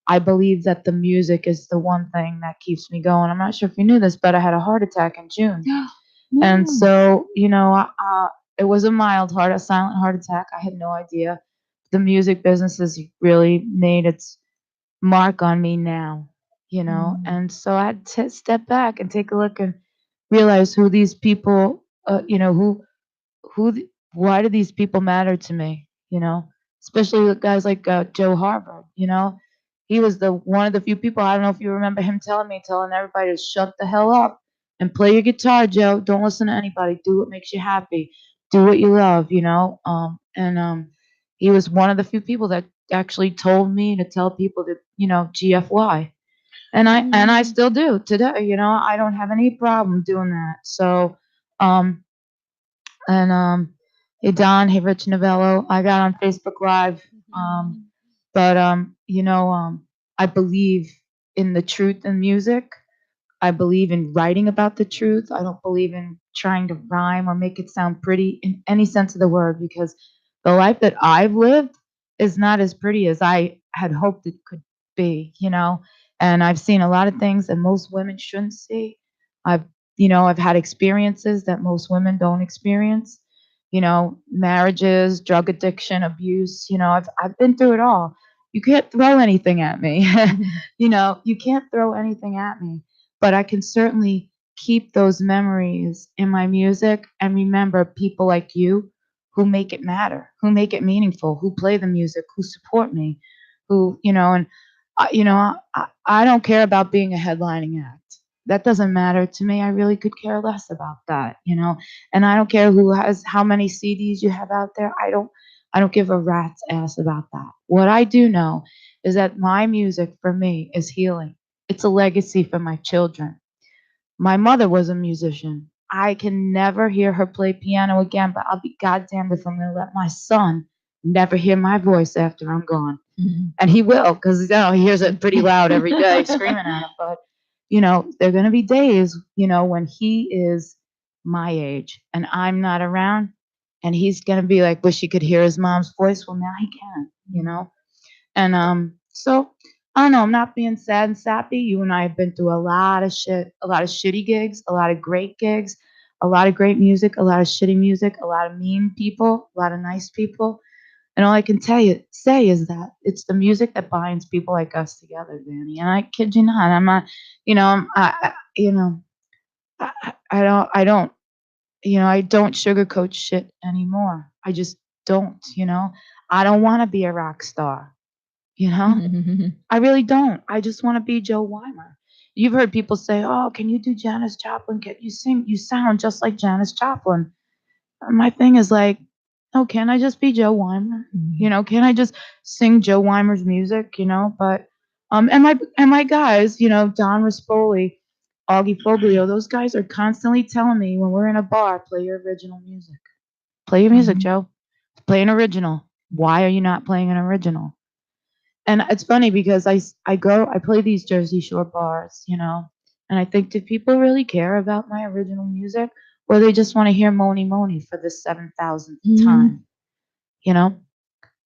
I believe that the music is the one thing that keeps me going. I'm not sure if you knew this, but I had a heart attack in June. And so, it was a silent heart attack. I had no idea. The music business has really made its mark on me now, and so I had to step back and take a look and realize who these people, why do these people matter to me, especially with guys like Joe Harvard. He was one of the few people. I don't know if you remember him telling everybody to shut the hell up and play your guitar, Joe. Don't listen to anybody. Do what makes you happy. Do what you love, and he was one of the few people that actually told me to tell people to, GFY. And I still do today, I don't have any problem doing that. So, and hey Don, hey Rich Novello, I got on Facebook Live. But I believe in the truth in music. I believe in writing about the truth. I don't believe in trying to rhyme or make it sound pretty in any sense of the word, because the life that I've lived is not as pretty as I had hoped it could be, And I've seen a lot of things that most women shouldn't see. I've, I've had experiences that most women don't experience, marriages, drug addiction, abuse, I've been through it all. You can't throw anything at me. You can't throw anything at me, but I can certainly keep those memories in my music and remember people like you who make it matter, who make it meaningful, who play the music, who support me, who, and I don't care about being a headlining act. That doesn't matter to me. I really could care less about that, and I don't care how many CDs you have out there. I don't give a rat's ass about that. What I do know is that my music for me is healing. It's a legacy for my children. My mother was a musician. I can never hear her play piano again, but I'll be goddamned if I'm going to let my son never hear my voice after I'm gone. And he will, because he hears it pretty loud every day screaming at him. But there are going to be days, when he is my age and I'm not around, and he's going to be like, wish he could hear his mom's voice. Well, now he can. And so I don't know, I'm not being sad and sappy. You and I have been through a lot of shit, a lot of shitty gigs, a lot of great gigs, a lot of great music, a lot of shitty music, a lot of mean people, a lot of nice people. And all I can say is that it's the music that binds people like us together, Danny. And I kid you not, I'm not, I don't sugarcoat shit anymore. I just don't. I don't want to be a rock star. I really don't. I just want to be Jo Wymer. You've heard people say, "Oh, can you do Janis Joplin? Can you sing? You sound just like Janis Joplin." My thing is like, oh, can I just be Jo Wymer? Can I just sing Jo Wymer's music? But and my guys, Don Rispoli, Augie Foglio, those guys are constantly telling me when we're in a bar, play your original music. Play your music, Joe. Play an original. Why are you not playing an original? And it's funny because I play these Jersey Shore bars, and I think, do people really care about my original music, or they just want to hear Moni Moni for the 7,000th time,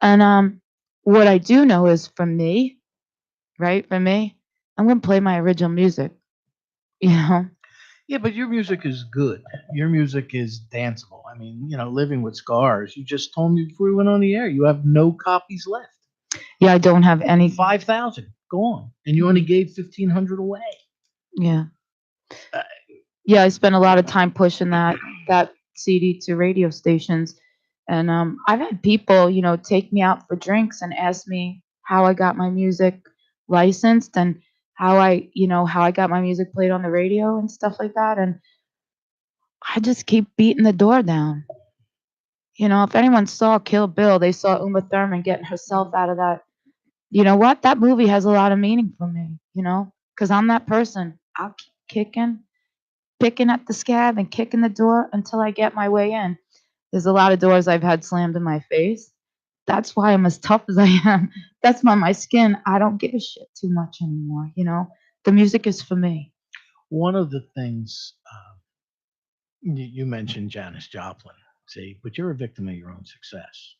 And what I do know is for me, right? For me, I'm gonna play my original music, Yeah, but your music is good. Your music is danceable. I mean, Living with Scars. You just told me before we went on the air, you have no copies left. Yeah, I don't have any. 5,000 gone, and you only gave 1,500 away. Yeah. Yeah, I spent a lot of time pushing that CD to radio stations, and I've had people, take me out for drinks and ask me how I got my music licensed and how I got my music played on the radio and stuff like that, and I just keep beating the door down. If anyone saw Kill Bill, they saw Uma Thurman getting herself out of that. You know what? That movie has a lot of meaning for me, because I'm that person. I'll keep kicking, picking at the scab and kicking the door until I get my way in. There's a lot of doors I've had slammed in my face. That's why I'm as tough as I am. That's why my skin, I don't give a shit too much anymore. The music is for me. One of the things you mentioned Janis Joplin, see, but you're a victim of your own success.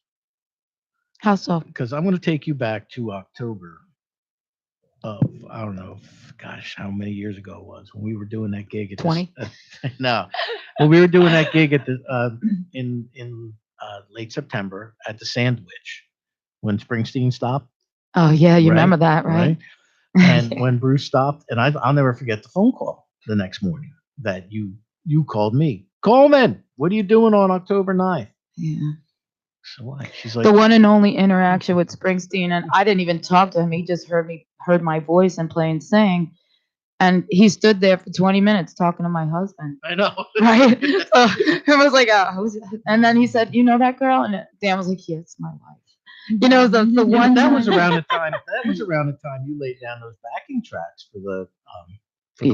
How so? Because I'm going to take you back to October of, I don't know, gosh, how many years ago it was when we were doing that gig at 20? No, when we were doing that gig at the in late September at the Sandwich when Springsteen stopped. Oh yeah, you remember that, right? And when Bruce stopped, and I'll never forget the phone call the next morning that you called me, Coleman. What are you doing on October 9th? Yeah. So what? She's like, the one and only interaction with Springsteen, and I didn't even talk to him. He just heard my voice and play and sing, and he stood there for 20 minutes talking to my husband. I know, right? So it was like, and then he said, "You know that girl?" And Dan was like, "Yeah, it's my wife." The one that was around the time. That was around the time you laid down those backing tracks for the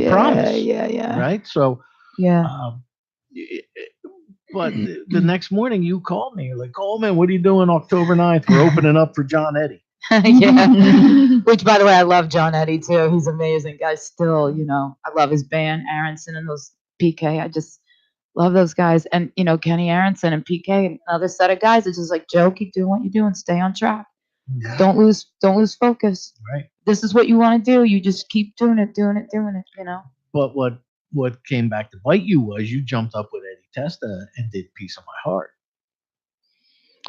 Promise. Yeah. Right. So yeah. But the next morning you called me. You're like, Coleman, what are you doing October 9th? We're opening up for John Eddie. Yeah. Which, by the way, I love John Eddie too. He's amazing. Guys, still, I love his band, Aronson and those PK. I just love those guys. And, Kenny Aronson and PK, another set of guys. It's just like, Joe, keep doing what you're doing. Stay on track. Yeah. Don't lose focus. Right. This is what you want to do. You just keep doing it. But what came back to bite you was you jumped up with Eddie Testa and did Piece of My Heart.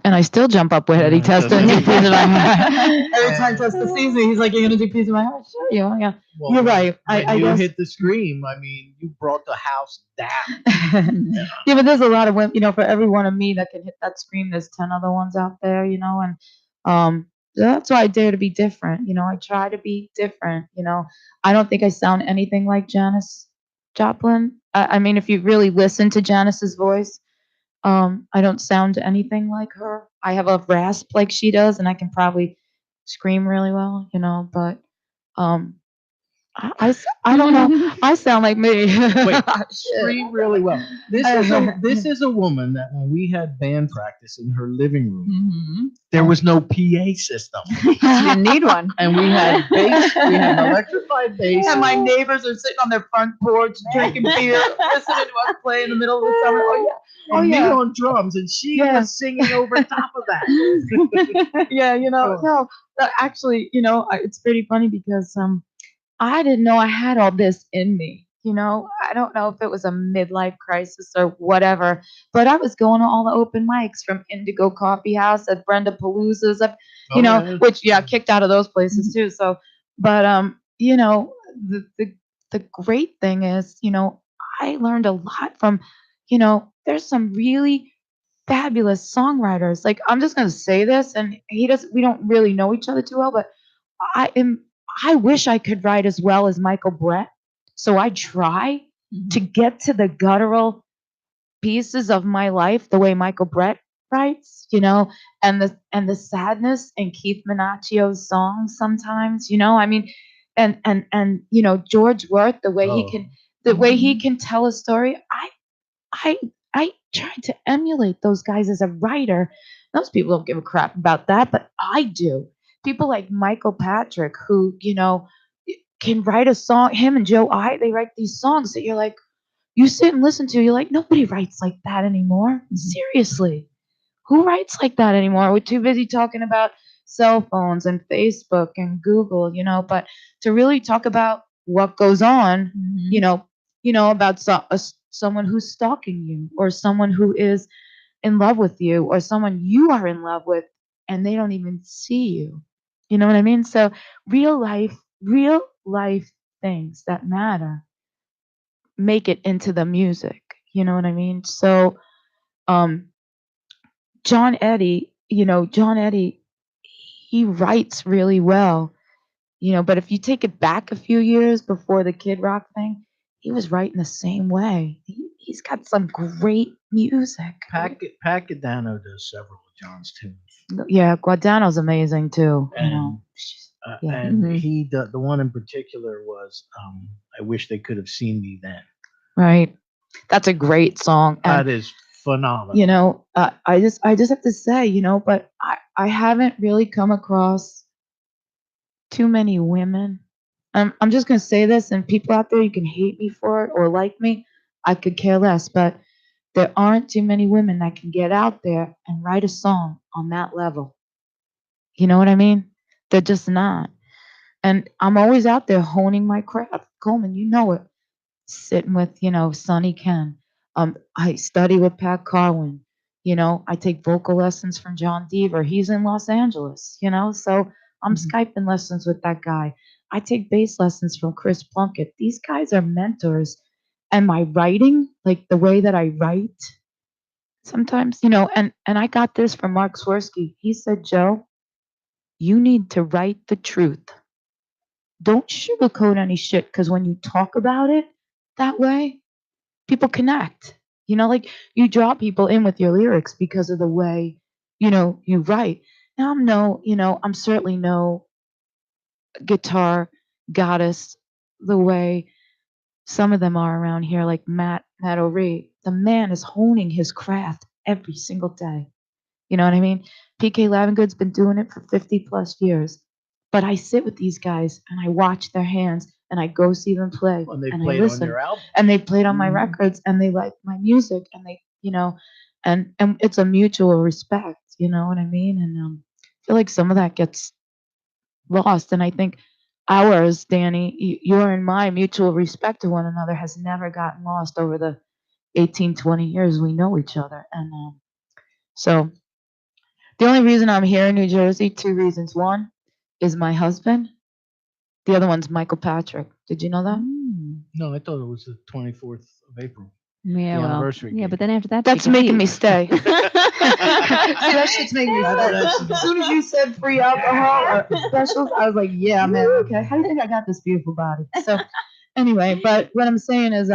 And I still jump up with Eddie Testa and do Piece of My Heart. Every time Testa sees me, he's like, "You're gonna do Piece of My Heart?" Sure, yeah. Well, you're right. I guess. hit the scream. I mean, you brought the house down. Yeah, but there's a lot of women. For every one of me that can hit that scream, there's 10 other ones out there. And that's why I dare to be different. I try to be different. I don't think I sound anything like Janis Joplin. I mean, if you really listen to Janis's voice, I don't sound anything like her. I have a rasp like she does, and I can probably scream really well, but I don't know. I sound like me. Wait, Shit. scream really well. This is a woman that when we had band practice in her living room, Mhm. there was no PA system, She didn't need one. and we had bass. We had an electrified bass. And my neighbors are sitting on their front porch drinking beer, listening to us play in the middle of the summer. Oh yeah. and Oh me yeah. on drums, and she Yeah. was singing over top of that. Yeah, no, actually, it's pretty funny because I didn't know I had all this in me. I don't know if it was a midlife crisis or whatever, but I was going to all the open mics from Indigo Coffee House at Brenda Palooza's, which kicked out of those places too. So, but the great thing is, I learned a lot from, there's some really fabulous songwriters. Like I'm just gonna say this, and we don't really know each other too well, but I am I wish I could write as well as Michael Brett. So I try to get to the guttural pieces of my life the way Michael Brett writes, and the sadness in Keith Menaccio's songs sometimes, I mean, and George Worth, the way he can tell a story. I I tried to emulate those guys as a writer. Most people don't give a crap about that, but I do. People like Michael Patrick, who can write a song. Him and they write these songs that you're like, you sit and listen to. You're like, nobody writes like that anymore. Seriously, who writes like that anymore? We're too busy talking about cell phones and Facebook and Google, but to really talk about what goes on, about someone who's stalking you or someone who is in love with you or someone you are in love with and they don't even see you. You know what I mean? So real life things that matter make it into the music. You know what I mean? So um John Eddie, he writes really well, but if you take it back a few years before the Kid Rock thing, he was writing the same way. He's got some great music. Pat Gadano does several of John's tunes. Yeah, Guadano's amazing too. And, Yeah. and the one in particular was I Wish They Could Have Seen Me Then. Right. That's a great song. That is phenomenal. I just have to say, but I haven't really come across too many women. I'm just gonna say this, and people out there, you can hate me for it or like me. I could care less, but there aren't too many women that can get out there and write a song on that level. You know what I mean? They're just not. And I'm always out there honing my craft. Coleman, you know it. Sitting with, Sonny Ken. I study with Pat Carwin. I take vocal lessons from John Deaver. He's in Los Angeles, so I'm Skyping lessons with that guy. I take bass lessons from Chris Plunkett. These guys are mentors. And my writing, like the way that I write, sometimes, and I got this from Mark Swirsky. He said, Joe, you need to write the truth. Don't sugarcoat any shit because when you talk about it that way, people connect. Like you draw people in with your lyrics because of the way, you write. Now I'm certainly no guitar goddess the way some of them are around here, like Matt O'Ree. The man is honing his craft every single day. You know what I mean? PK Lavengood's been doing it for 50 plus years. But I sit with these guys and I watch their hands and I go see them play. And they and played I listen. on your album. And they played on my records and they like my music and they, and it's a mutual respect, you know what I mean? And I feel like some of that gets lost. And I think ours, Danny, your and my mutual respect to one another has never gotten lost over the 18, 20 years we know each other. And so the only reason I'm here in New Jersey, two reasons. One is my husband. The other one's Michael Patrick. Did you know that? No, I thought it was the 24th of April. Yeah, The well, anniversary yeah, gig. but then after that, That's you can making me leave. stay. See, that shit's making me stay. As soon as you said free alcohol or specials, I was like, yeah, man, okay. How do you think I got this beautiful body? So anyway, but what I'm saying is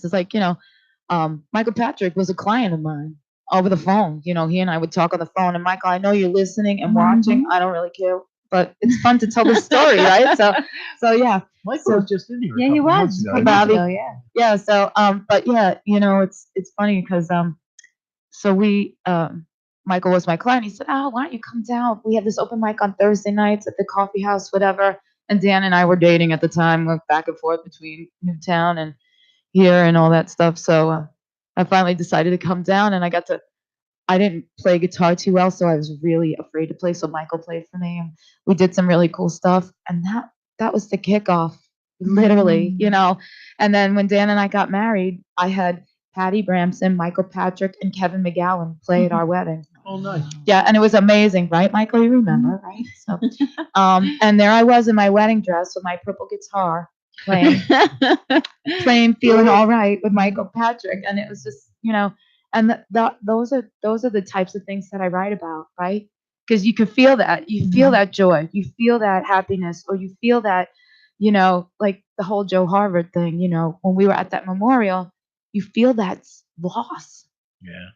it's like, Michael Patrick was a client of mine over the phone. He and I would talk on the phone. And Michael, I know you're listening and watching. I don't really care but it's fun to tell the story, right? So yeah. Michael was just in here. Yeah, he was. Ago. Bobby. Yeah. Yeah. So but yeah, it's funny because so we Michael was my client. He said, "Oh, why don't you come down? We have this open mic on Thursday nights at the coffee house, whatever." And Dan and I were dating at the time, went back and forth between Newtown and here and all that stuff. So I finally decided to come down, and I didn't play guitar too well, so I was really afraid to play. So Michael played for me, and we did some really cool stuff. And that was the kickoff, literally, And then when Dan and I got married, I had Patty Bramson, Michael Patrick, and Kevin McGowan play at our wedding. Oh, nice. Yeah, and it was amazing, right, Michael? You remember, right? So, and there I was in my wedding dress with my purple guitar, playing, feeling all right with Michael Patrick, and it was just, and those are the types of things that I write about, right? Because you can feel that, you feel that joy, you feel that happiness, or you feel that, like the whole Joe Harvard thing. When we were at that memorial, you feel that loss. Yeah.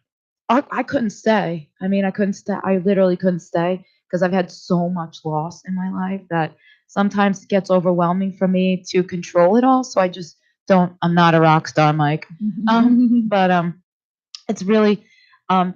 I couldn't stay. I mean, I couldn't stay. I literally couldn't stay because I've had so much loss in my life that sometimes it gets overwhelming for me to control it all. So I just don't. I'm not a rock star, Mike. But it's really.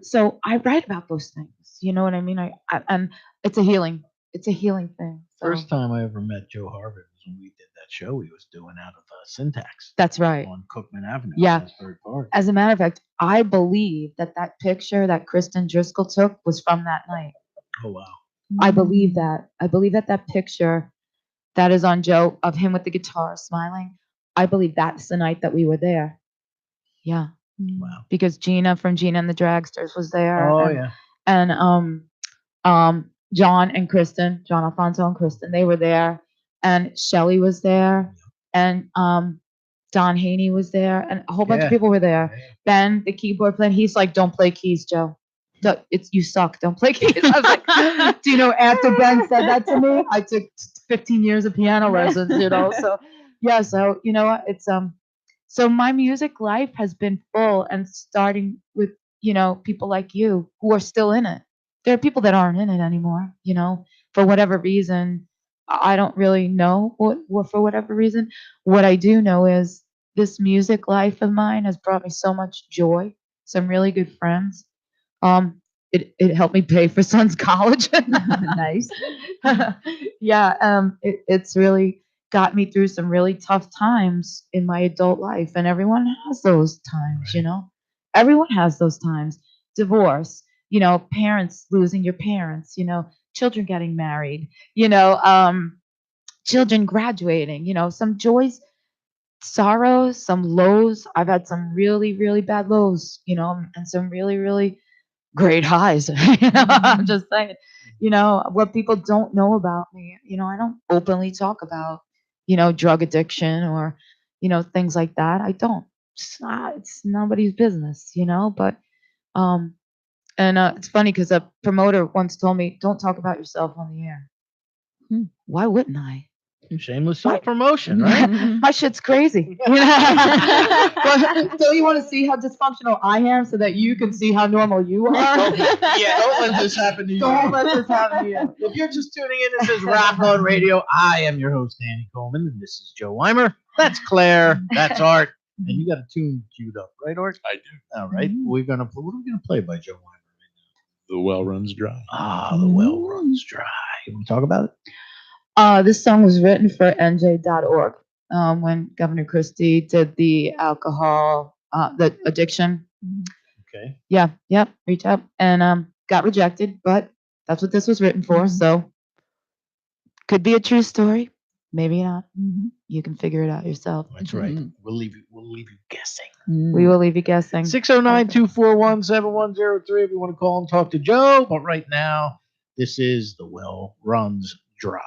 So I write about those things. You know what I mean? I and it's a healing. It's a healing thing. So. First time I ever met Joe Harvard was when we did that show he was doing out of Syntax. That's right. On Cookman Avenue. Yeah. Asbury Park. As a matter of fact, I believe that picture that Kristen Driscoll took was from that night. Oh, wow. I believe that. I believe that picture that is on Joe of him with the guitar smiling, I believe that's the night that we were there. Yeah. Wow. Because Gina from Gina and the Dragsters was there. Oh, and, yeah. And John Alfonso and Kristen, they were there. And Shelley was there. And Don Haney was there. And a whole bunch of people were there. Yeah. Ben, the keyboard player, he's like, "Don't play keys, Joe. You suck. Don't play keys." I was like, do you know, after Ben said that to me, I took 15 years of piano lessons, So, yeah, so, it's, so my music life has been full, and starting with, people like you who are still in it. There are people that aren't in it anymore, for whatever reason. I don't really know what for whatever reason. What I do know is this music life of mine has brought me so much joy, some really good friends. It helped me pay for son's college. Nice. Yeah. It's really got me through some really tough times in my adult life, and everyone has those times, Everyone has those times. Divorce, parents losing your parents, children getting married, children graduating, some joys, sorrows, some lows. I've had some really, really bad lows, and some really, really great highs. I'm just saying, what people don't know about me, I don't openly talk about, drug addiction or, things like that. I don't. It's nobody's business, but and it's funny because a promoter once told me, "Don't talk about yourself on the air." Why wouldn't I? Shameless self-promotion, right? My shit's crazy. But don't you want to see how dysfunctional I am so that you can see how normal you are? Don't let this happen to you. Don't let this happen to you. If you're just tuning in, this is Rock On Radio. I am your host, Danny Coleman, and this is Jo Wymer. That's Claire. That's Art. And you got a tune queued up, right, Art? I do. All right. What are we gonna play by Jo Wymer? The Well Runs Dry. The Well Runs Dry. You want to talk about it? This song was written for NJ.org when Governor Christie did the alcohol, the addiction. Okay. Yeah, reached out and got rejected, but that's what this was written for. So could be a true story, maybe not. You can figure it out yourself. That's right. We'll leave you guessing. We will leave you guessing. 609-241-7103 if you want to call and talk to Joe. But right now, this is The Well Runs Dry.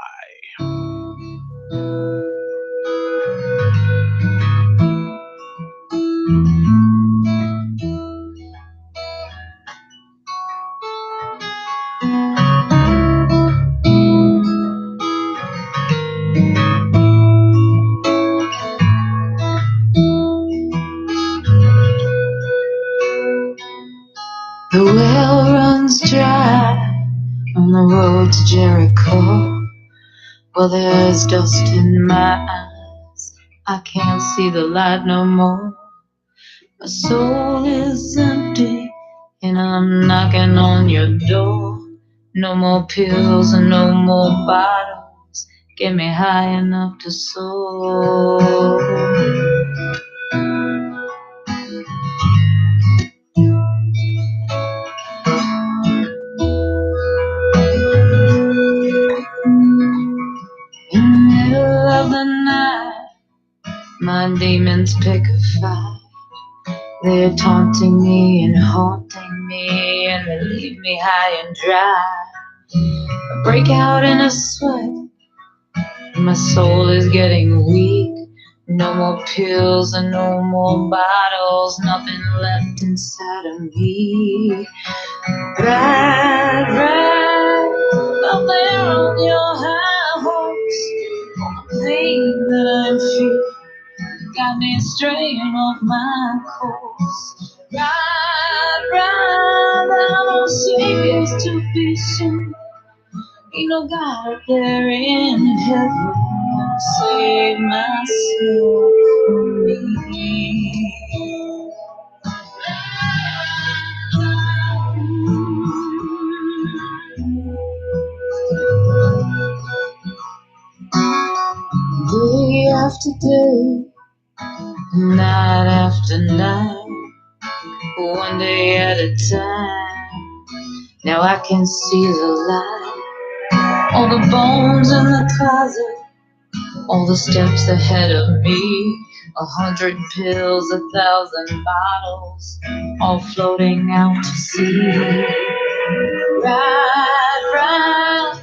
The well runs dry on the road to Jericho. Well, there's dust in my eyes. I can't see the light no more. My soul is empty, and I'm knocking on your door. No more pills and no more bottles. Get me high enough to soar. In the middle of the night, my demons pick a fight. They're taunting me and haunting me, and they leave me high and dry. I break out in a sweat, my soul is getting weak. No more pills and no more bottles, nothing left inside of me. Ride, ride, up there on your high horse. All the pain that I'm feeling got me straying off my course. Ride, ride, I'm no saviors to be seen. Ain't no God up there in heaven to save myself from me. Day after day, night after night, one day at a time. Now I can see the light. All the bones in the closet, all the steps ahead of me. 100 pills, 1,000 bottles, all floating out to sea. Ride, ride,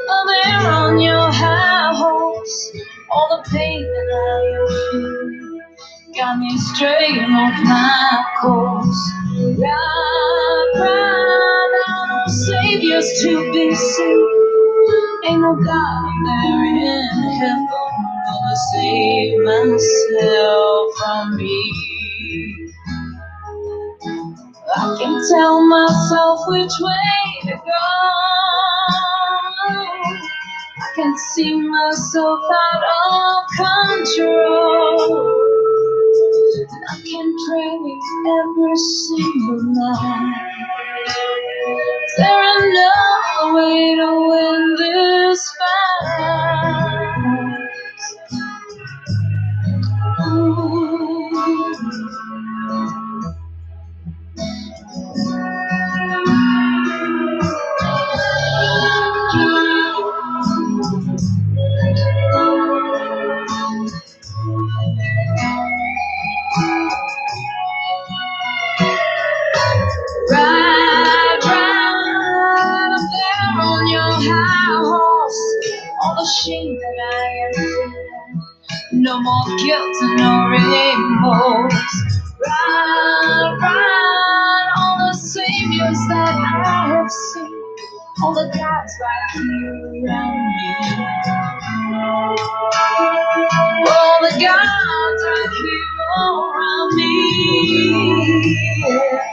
oh, there on your high horse. All the pain that I am feeling got me straying off my course. Ride, ride, no saviors to be seen. Ain't no God there in heaven gonna save myself from me. I can tell myself which way to go. I can see myself out of control. I can pray every single night. Is there another way to win this fight? Ride, ride up there on your high horse. All the shame that I am feeling, no more guilt and no remorse. Ride, ride, all the saviors that I have seen, all the gods right here around me. All the gods right here around me. Yeah.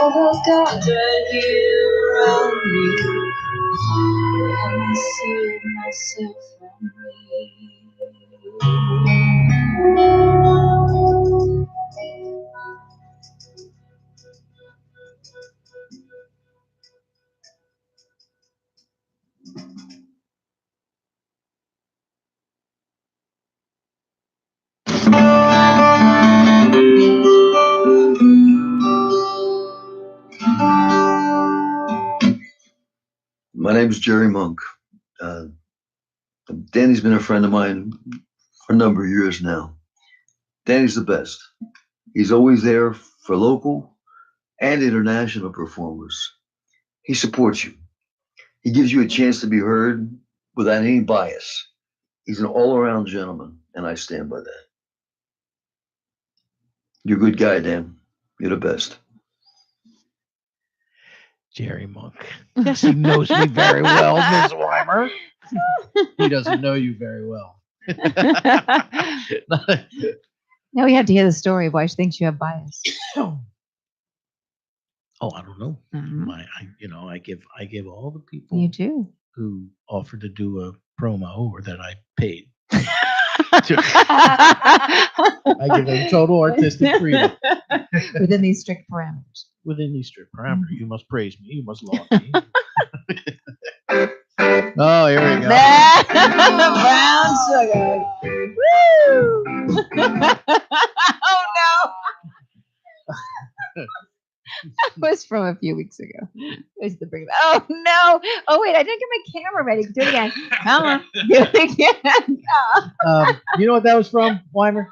Oh, God, right here around me. Let me save myself from My name's Jerry Monk. Danny's been a friend of mine for a number of years now. Danny's the best. He's always there for local and international performers. He supports you. He gives you a chance to be heard without any bias. He's an all-around gentleman, and I stand by that. You're a good guy, Dan. You're the best. Jerry Monk. Yes, he knows me very well, Ms. Wymer. He doesn't know you very well. Now we have to hear the story of why she thinks you have bias. Oh, I don't know. Mhm. I give all the people You do. who offer to do promo or that I paid. I give them total artistic freedom. Within these strict parameters. Within these strict parameters, you must praise me. You must laud me. Oh, here we go. Brown sugar. Woo! Oh no! That was from a few weeks ago. Where's the bring? Oh no! Oh wait, I didn't get my camera ready. Do it again. Come on, do it again. You know what that was from, Wymer?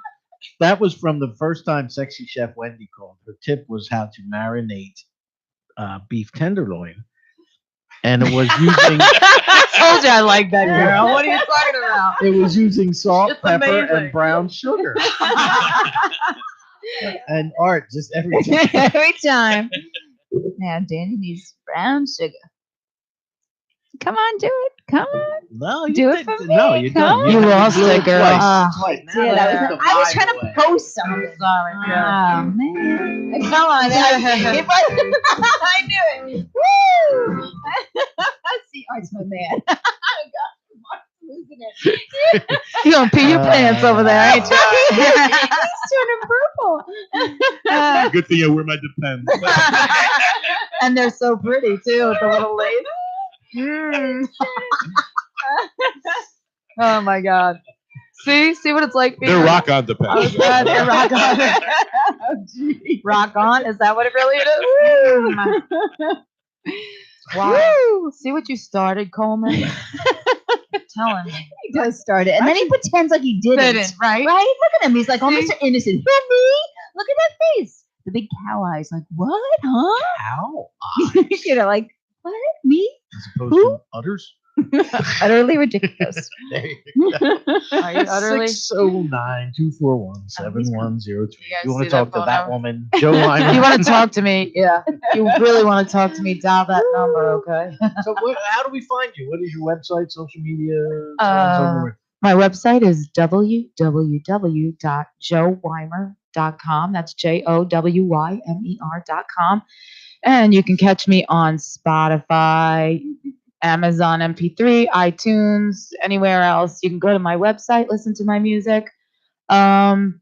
That was from the first time Sexy Chef Wendy called. Her tip was how to marinate beef tenderloin, and it was using. I told you I like that girl. What are you talking about? It was using salt, It's pepper, amazing. and brown sugar. And Art just every time. Every time. Now Danny needs brown sugar. Come on, do it. Come on. No, you Do it did. for me. No, you Come didn't. on. You lost blew it, girl. twice. Ah. Twice. Now Yeah, that's that the was, I was vibe trying to away. post something. Sorry. Oh, man. Come on. I knew it. Woo! See, Art's my man. Oh, God. Mark's losing it. You gonna pee your pants over there, ain't you? He's turning purple. Good thing I wear my Depends. And they're so pretty too with the little lace. Mm. Oh my God! See what it's like. being They're a- rock on Oh, Depends. God, they're rock on. Rock on? Is that what it really is? Wow. See what you started, Coleman? Telling me. He does start it. And then he pretends like he didn't. Right? Right? Look at him. He's like, oh, See? Mr. Innocent. Who, me? Look at that face. The big cow eyes. Like, what? Huh? How? You know, like, what? Me? As opposed Who? to udders. Utterly ridiculous. There you go. Are you utterly? 609-241-7103. You You guys want see to talk that to phone that number? woman, Jo Wymer? If you want to talk to me, yeah. If you really want to talk to me, dial that number, okay? So how do we find you? What is your website, social media? My website is www.jowymer.com. That's JOWYMER.com. And you can catch me on Spotify, Amazon MP3, iTunes, anywhere else. You can go to my website, listen to my music. That's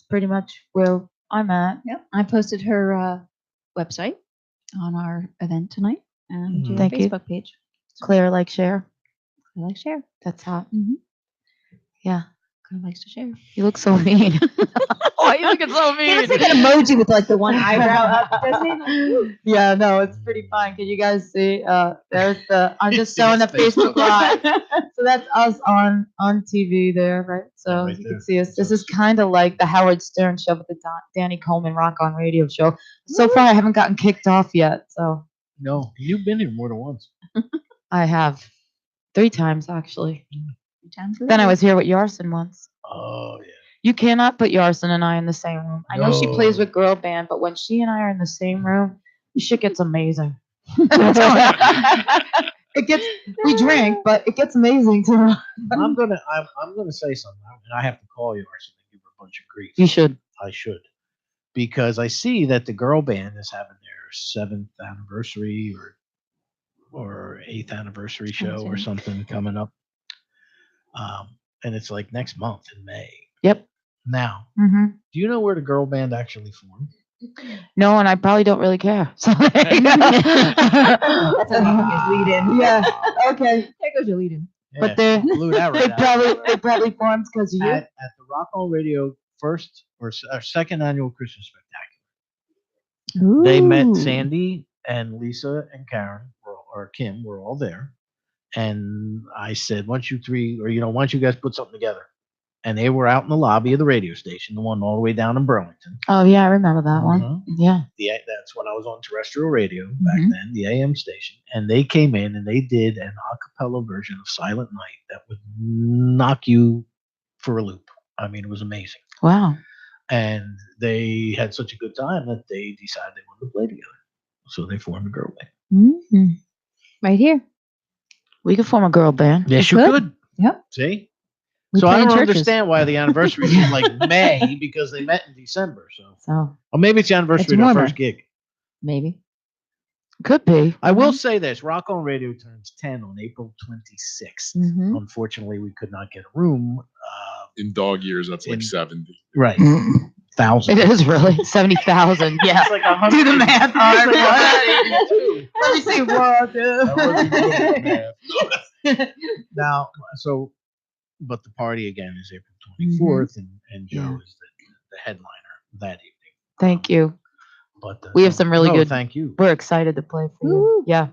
pretty much where I'm at. Yep. I posted her website on our event tonight and your Thank you. Facebook page. Claire, like, share. I like share. That's hot. Mm-hmm. Yeah. Claire likes to share. You look so mean. Why are you looking so mean? He looks like an emoji with like the one eyebrow up, doesn't he? Yeah, no, it's pretty fun. Can you guys see? There's the. I'm just showing the Facebook Live. So that's us on TV there, right? So Right you there. can see us. This is kind of like the Howard Stern show with the Danny Coleman Rock on Radio show. So far, I haven't gotten kicked off yet. So No, you've been here more than once. I have 3 times actually. Times Then I was here with Yarson once. Oh, yeah. You cannot put Yarson and I in the same room. I know she No. plays with girl band, but when she and I are in the same room, the shit gets amazing. We drink, but it gets amazing too. I'm gonna say something, and I have to call yours and give her a bunch of grief. You should. I should, because I see that the girl band is having their 7th anniversary or 8th anniversary show or something coming up, and it's like next month in May. Yep. Now, Mm-hmm. do you know where the girl band actually formed? No, and I probably don't really care. So there you go. That's a lead in. Yeah. Okay. There goes your lead in. But they blew that right out. they probably formed because of you. At the Rock On Radio first or second annual Christmas Spectacular. They met Sandy and Lisa and Karen or Kim were all there, and I said, "Why don't you guys put something together?" And they were out in the lobby of the radio station, the one all the way down in Burlington. Oh yeah, I remember that one. Mhm. Yeah. That's when I was on terrestrial radio back then, the AM station, and they came in and they did an a cappella version of Silent Night that would knock you for a loop. I mean, it was amazing. Wow. And they had such a good time that they decided they wanted to play together. So they formed a girl band. Mm-hmm. Right here. We could form a girl band. Yes, you could. Yep. See? We So play I in don't churches. understand why the anniversary is in like May because they met in December. So, So or maybe it's the anniversary It's of their warmer. first gig. Maybe. Could be. I will say this: Rock On Radio turns 10 on April 26th. Mhm. Unfortunately, we could not get a room. In dog years, that's like In- 70. Right, 1,000. It is really 70,000. Yeah. It's like 100. Do the math. It's All like right. 182. Let me see what. I wasn't good at math. Now, but the party again is April 24th, and Joe Yeah. is the headliner that evening. Thank you. But We have some really good. Thank you. We're excited to play for you. Woo. Yeah.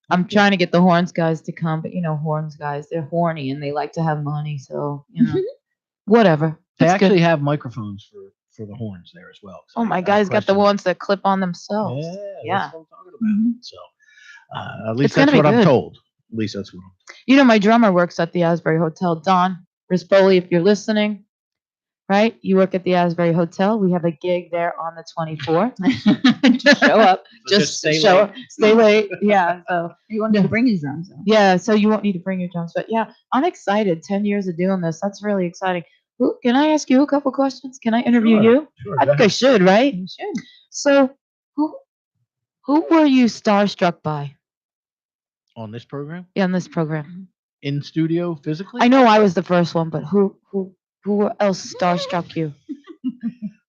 I'm trying to get the Horns guys to come, but Horns guys, they're horny and they like to have money, so whatever. They It's actually good. have microphones for the horns there as well. So Oh, my I guys got the questioned- ones that clip on themselves. Yeah, that's what I'm talking about. Mhm. So at least It's gonna that's what be I'm good. told. At least that's what I'm My drummer works at the Asbury Hotel. Don Rispoli, if you're listening, right? You work at the Asbury Hotel. We have a gig there on the 24th. Just show up. Just stay show late. up. Stay late. Yeah. So You want me to bring his drums, though. yeah. So you won't need to bring your drums, but yeah, I'm excited. 10 years of doing this. That's really exciting. Can I ask you a couple questions? Can I interview Sure. you? Sure, I go think I ahead. should, right? You should. So who were you starstruck by On this program, in this program? in studio, physically. I know I was the first one, but who else starstruck you?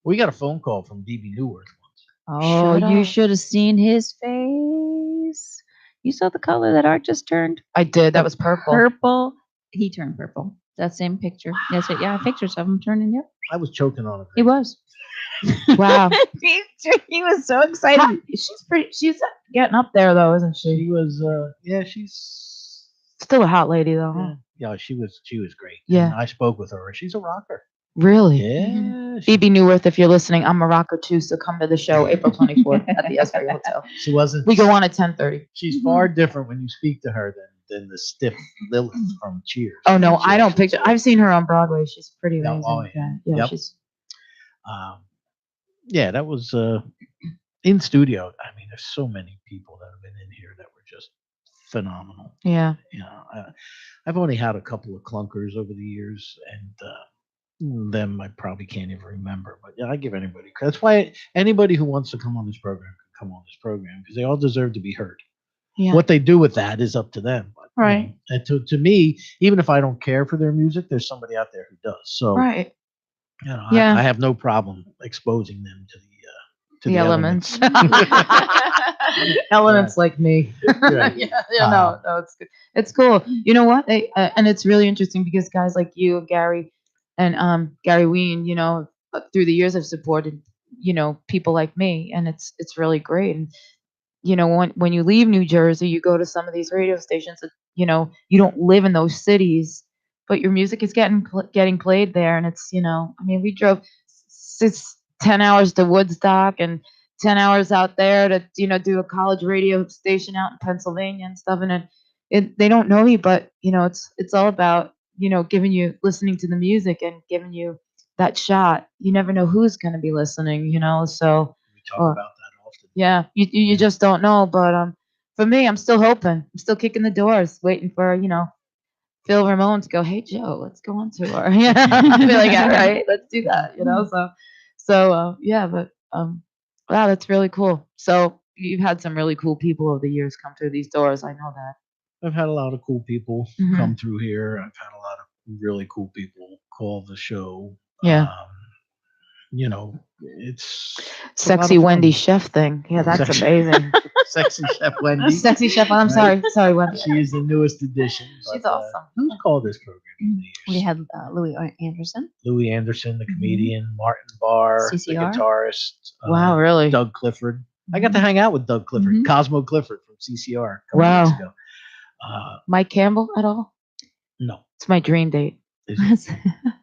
We got a phone call from DB Newworth once. Oh, Shut you up. should have seen his face. You saw the color that Art just turned? I did. That was purple. Purple. He turned purple. That same picture. Yes, yeah, pictures of him turning. Yep. I was choking on it. He was. Wow. He was so excited. She's getting up there though, isn't She she? was. Yeah, she's. Still a hot lady though. Huh? Yeah, she was great. Yeah. And I spoke with her. She's a rocker. Really? Yeah. Phoebe Newworth, if you're listening, I'm a rocker too, so come to the show April 24th at the Asbury Hotel. She wasn't. We go on at 10:30. She's far different when you speak to her than the stiff Lilith from Cheers. Oh no, She I don't actually picture. said- I've seen her on Broadway. She's pretty Yeah, amazing. oh, yeah. Yeah, Yep. she's Yeah, that was in studio. I mean, there's so many people that have been in here that were just phenomenal. yeah. I've only had a couple of clunkers over the years, and them I probably can't even remember. But yeah, I give anybody credit. That's why anybody who wants to come on this program can come on this program because they all deserve to be heard. Yeah. What they do with that is up to them. But, Right. And to me, even if I don't care for their music, there's somebody out there who does. So Right. I have no problem exposing them to The elements. elements. Elements like me. Right. No, it's good. It's cool. You know what? And it's really interesting because guys like you, Gary, and Gary Ween, through the years have supported, people like me, and it's really great. And when you leave New Jersey, you go to some of these radio stations that you don't live in those cities, but your music is getting played there, and it's we drove 10 hours to Woodstock and 10 hours out there to do a college radio station out in Pennsylvania and stuff, and they don't know you, but it's all about listening to the music and giving you that shot. You never know who's going to be listening, so We talk about that often. yeah, you just don't know. But for me, I'm still hoping. I'm still kicking the doors, waiting for Phil Ramone to go, "Hey Joe, let's go on tour." Yeah, I'd be like, "All right, let's do that." So yeah, but wow, that's really cool. So you've had some really cool people over the years come through these doors. I know that. I've had a lot of cool people Mhm. come through here. I've had a lot of really cool people call the show. Yeah. It's Sexy Wendy chef thing. Yeah, that's Sexy- amazing. Sexy Chef Wendy. Sexy chef. I'm Right. sorry, Wendy. She is the newest addition. She's but, awesome. Who's called this program over the years? We had Louis Anderson. Louis Anderson, the Mhm. comedian, Martin Barr, CCR. the guitarist. Wow, really? Doug Clifford. I got to hang out with Doug Clifford, Mhm. Cosmo Clifford from CCR. A couple Wow. years ago. Mike Campbell at all? No. It's my dream date. Is it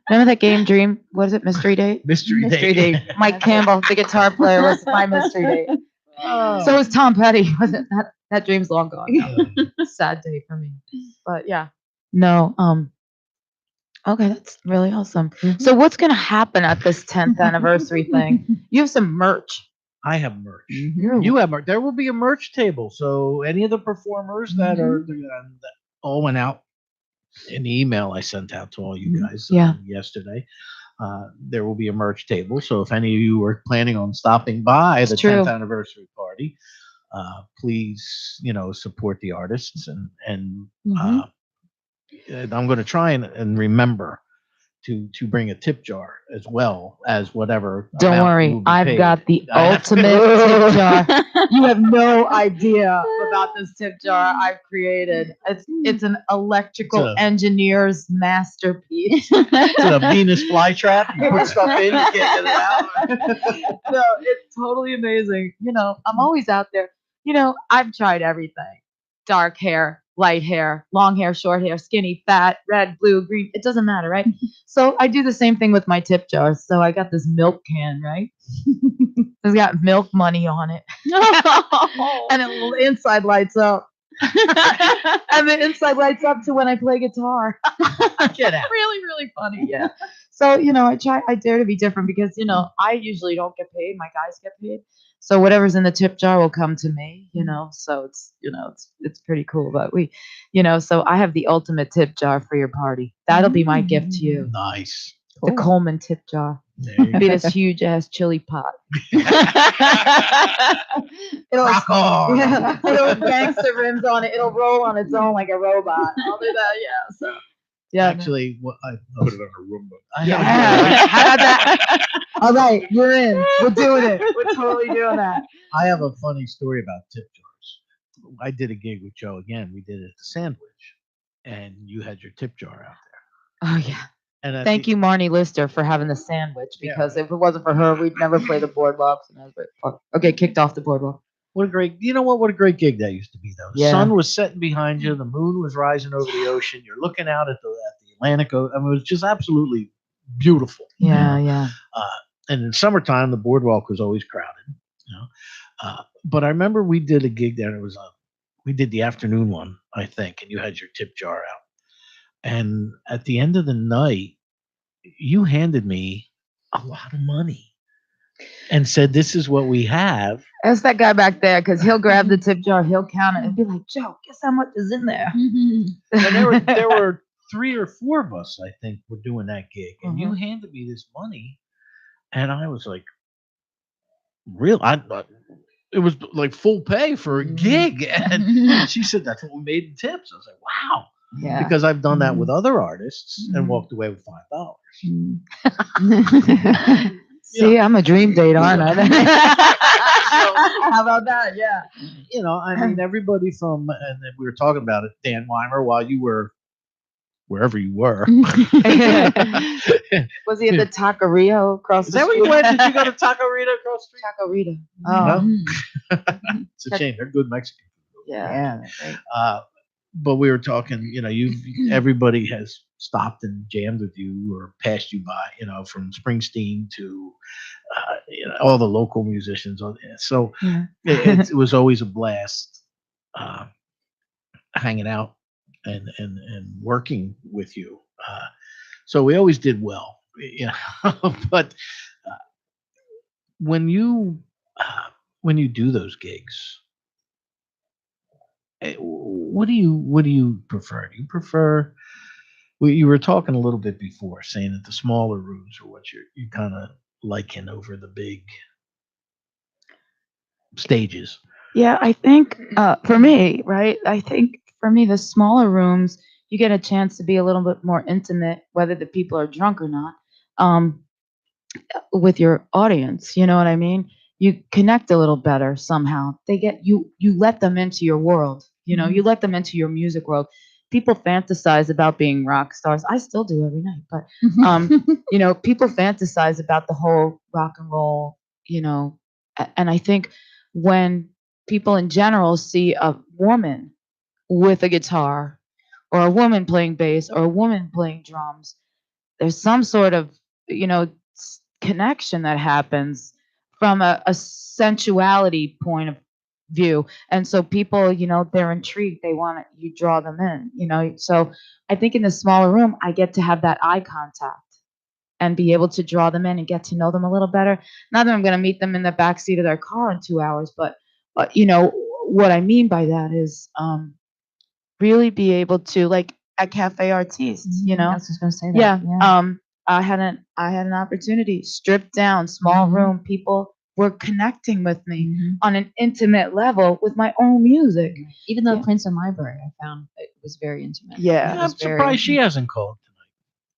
Remember that game, Dream? What is it? Mystery date. Mystery Mystery Date. Date. Mike Campbell, the guitar player, was my mystery date. Oh. So was Tom Petty. That dream's long gone now. Sad day for me. But yeah. No. Okay, that's really awesome. So what's gonna happen at this 10th anniversary thing? You have some merch. I have merch. Mhm. You have merch. There will be a merch table. So any of the performers that that all went out in the email I sent out to all you guys Yeah. yesterday. There will be a merch table. So if any of you are planning on stopping by the It's true. 10th anniversary party, please, support the artists and Mhm. I'm going to try and remember to bring a tip jar as well as whatever. Don't amount worry, will be I've paid. got the I have to- ultimate tip jar. You have no idea about this tip jar I've created. It's an electrical It's a- engineer's masterpiece. It's a Venus flytrap. You put stuff in, you can't get it out. No, it's totally amazing. I'm always out there. I've tried everything. Dark hair, light hair, long hair, short hair, skinny, fat, red, blue, green. It doesn't matter, right? So I do the same thing with my tip jars. So I got this milk can, right? It's got milk money on it. And the inside lights up. And the inside lights up to when I play guitar. Get out. Really, really funny. Yeah. So, I dare to be different because, I usually don't get paid. My guys get paid. So whatever's in the tip jar will come to me, so it's pretty cool. But so I have the ultimate tip jar for your party. That'll be my gift to you. Nice. The Coleman tip jar. There you Be go. this huge ass chili pot. It'll, Rock on. yeah, it'll have gangster rims on it. It'll roll on its own like a robot. I'll do that. Yeah. So. Yeah. Actually, what I Put it on a Roomba. I Yeah. have, How about that? All right, you're in. We're doing it. We're totally doing that. I have a funny story about tip jars. I did a gig with Joe again. We did it at the Sandwich, and you had your tip jar out there. Oh yeah. And at Thank the- you, Marnie Lister, for having the sandwich. Yeah. Because if it wasn't for her, we'd never play the boardwalks. And I was like, fuck. Okay, kicked off the boardwalk. What a great, what a great gig that used to be, though. The Yeah. sun was setting behind you, the moon was rising over the ocean. You're looking out at the Atlantic. I mean, it was just absolutely beautiful. Yeah, yeah. And in summertime, the boardwalk was always crowded. But I remember we did a gig there. And it was we did the afternoon one, I think, and you had your tip jar out. And at the end of the night, you handed me a lot of money and said, "This is what we have." That's that guy back there because he'll grab the tip jar, he'll count it, and be like, Joe, guess how much is in there? And there were 3 or 4 of us, I think, were doing that gig, and you handed me this money, and I was like, "Real?" I thought it was like full pay for a gig, and she said that's what we made in tips. I was like, "Wow." Yeah. Because I've done that with other artists and walked away with $5. See, I'm a dream date, aren't I? How about that? Yeah. I mean, everybody from, and then we were talking about it, Dan Wymer, while you were wherever you were. Was he at the Taqueria across Is the that where street? you went? Did you go to Taqueria across the street? Taqueria. No? It's a shame. They're good Mexican food. Yeah. But we were talking, everybody has stopped and jammed with you or passed you by, from Springsteen to, all the local musicians. So it was always a blast hanging out and working with you. So we always did well, but when you do those gigs, what do you prefer? Do you prefer? You were talking a little bit before, saying that the smaller rooms are what you kind of liking over the big stages. Yeah, I think for me, right? I think for me, the smaller rooms, you get a chance to be a little bit more intimate, whether the people are drunk or not, with your audience. You know what I mean? You connect a little better somehow. They get you. You let them into your world. You let them into your music world. People fantasize about being rock stars. I still do every night, but people fantasize about the whole rock and roll. And I think when people in general see a woman with a guitar or a woman playing bass or a woman playing drums, there's some sort of connection that happens from a sensuality point of view. And so people, they're intrigued. They want you draw them in, so I think in the smaller room, I get to have that eye contact and be able to draw them in and get to know them a little better. Not that I'm going to meet them in the backseat of their car in 2 hours, but what I mean by that is really be able to, like at Cafe Artiste, I was just going to say that. yeah. I had an opportunity, stripped down, small room, people were connecting with me Mhm. on an intimate level with my own music. Even though Yeah. Prince and Library, I found it was very intimate. Yeah. It I'm was very surprised she hasn't called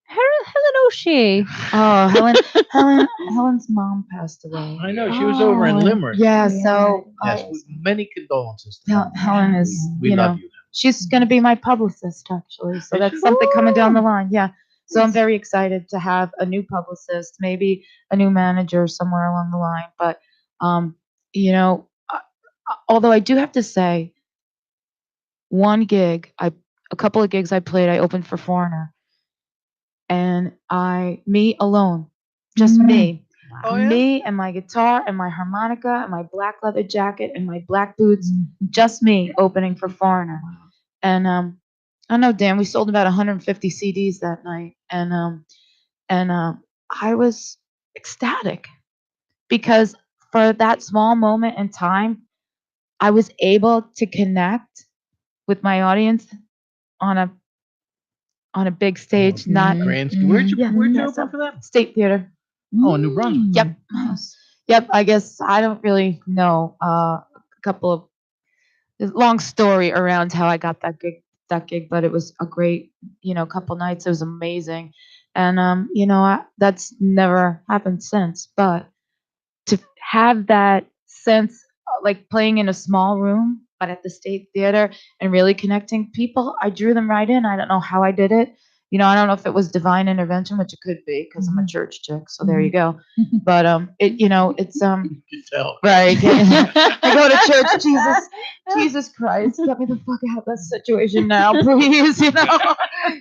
Helen O'Shea. Oh, Helen's mom passed away. tonight. I know she was over in Oh, Limerick. Yeah, Yeah. so Yes, with many condolences. To her. Helen is, We you love know, you. she's going to be my publicist actually. So Is that's she? something coming down the line. Yeah. So I'm Nice. very excited to have a new publicist, maybe a new manager somewhere along the line. But, you know, although I do have to say, a couple of gigs I played, I opened for Foreigner, and me alone, just me, Oh, yeah? me and my guitar and my harmonica and my black leather jacket and my black boots, just me opening for Foreigner. And I don't know, Dan, we sold about 150 CDs that night, and I was ecstatic because for that small moment in time, I was able to connect with my audience on a big stage, not Grand. Mhm. Where'd you Yeah. open so- for them? State Theater. Oh, in New Brunswick. Yep. Nice. Yep. I guess I don't really know a couple of long story around how I got that gig, but it was a great, couple nights. It was amazing. And that's never happened since. But to have that sense, like playing in a small room, but at the State Theater and really connecting people, I drew them right in. I don't know how I did it. I don't know if it was divine intervention, which it could be because I'm a church chick. So there you go. But it's You can tell. right. I go to church. Jesus Christ, get me the fuck out of that situation now, please.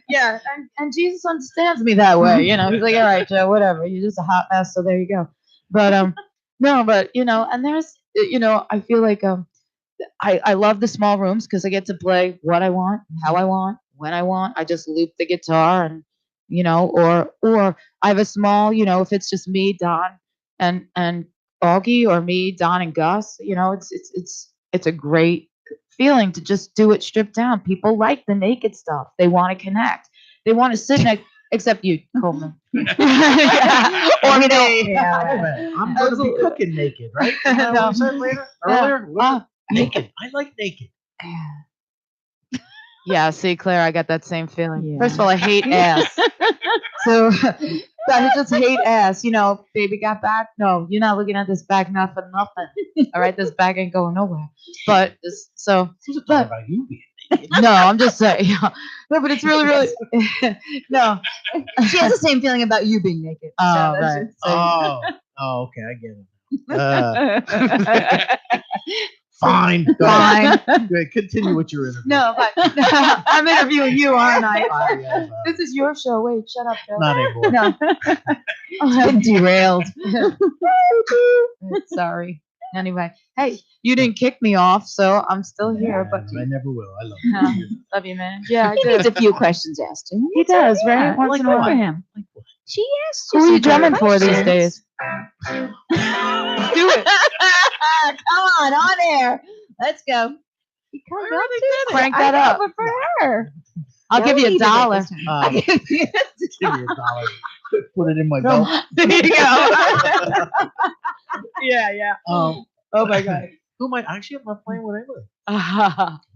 Yeah, and Jesus understands me that way. He's like, all right, Joe, whatever. You're just a hot mess, so there you go. But no, but and there's I feel like I love the small rooms because I get to play what I want, how I want, when I want. I just loop the guitar and or I have a small, if it's just me, Don, and Augie, or me, Don, and Gus. It's a great feeling to just do it stripped down. People like the naked stuff. They want to connect. They want to sit next. Except you, Coleman. Yeah. Or me. Yeah. I'm going to be cooking naked, right? No. We said earlier. Naked. I like naked. Yeah, see, Claire, I got that same feeling. Yeah. First of all, I hate ass. So I just hate ass. Baby got back. No, you're not looking at this bag, not for nothing. All right, this bag ain't going nowhere. But Talk about you being naked. no, I'm just saying. No, but it's really, really no. She has the same feeling about you being naked. Oh, right. Oh, okay, I get it. Fine. Go Fine. ahead. Go ahead, continue with your interview. No, but I'm interviewing you, aren't I? Yes, This is your show. Wait, shut up, Joe. not anymore. No. It's been derailed. Sorry. Anyway, hey, you didn't kick me off, so I'm still here. But I never will. I love you. love you, man. Yeah, I He do. needs a few questions asked to him. He does, right? Yeah, Once like in a while. for him. She asked you Who are you some drumming good for these questions. days? Do it. Come on air. Let's go. You come up to it. Crank I that know, up. but for her. I'll Yeah, give we you needed it $1. this time. I'll give you $1. Put it in my belt. There you go. Yeah. Oh my God. Who am I? Actually, I'm not playing with anybody.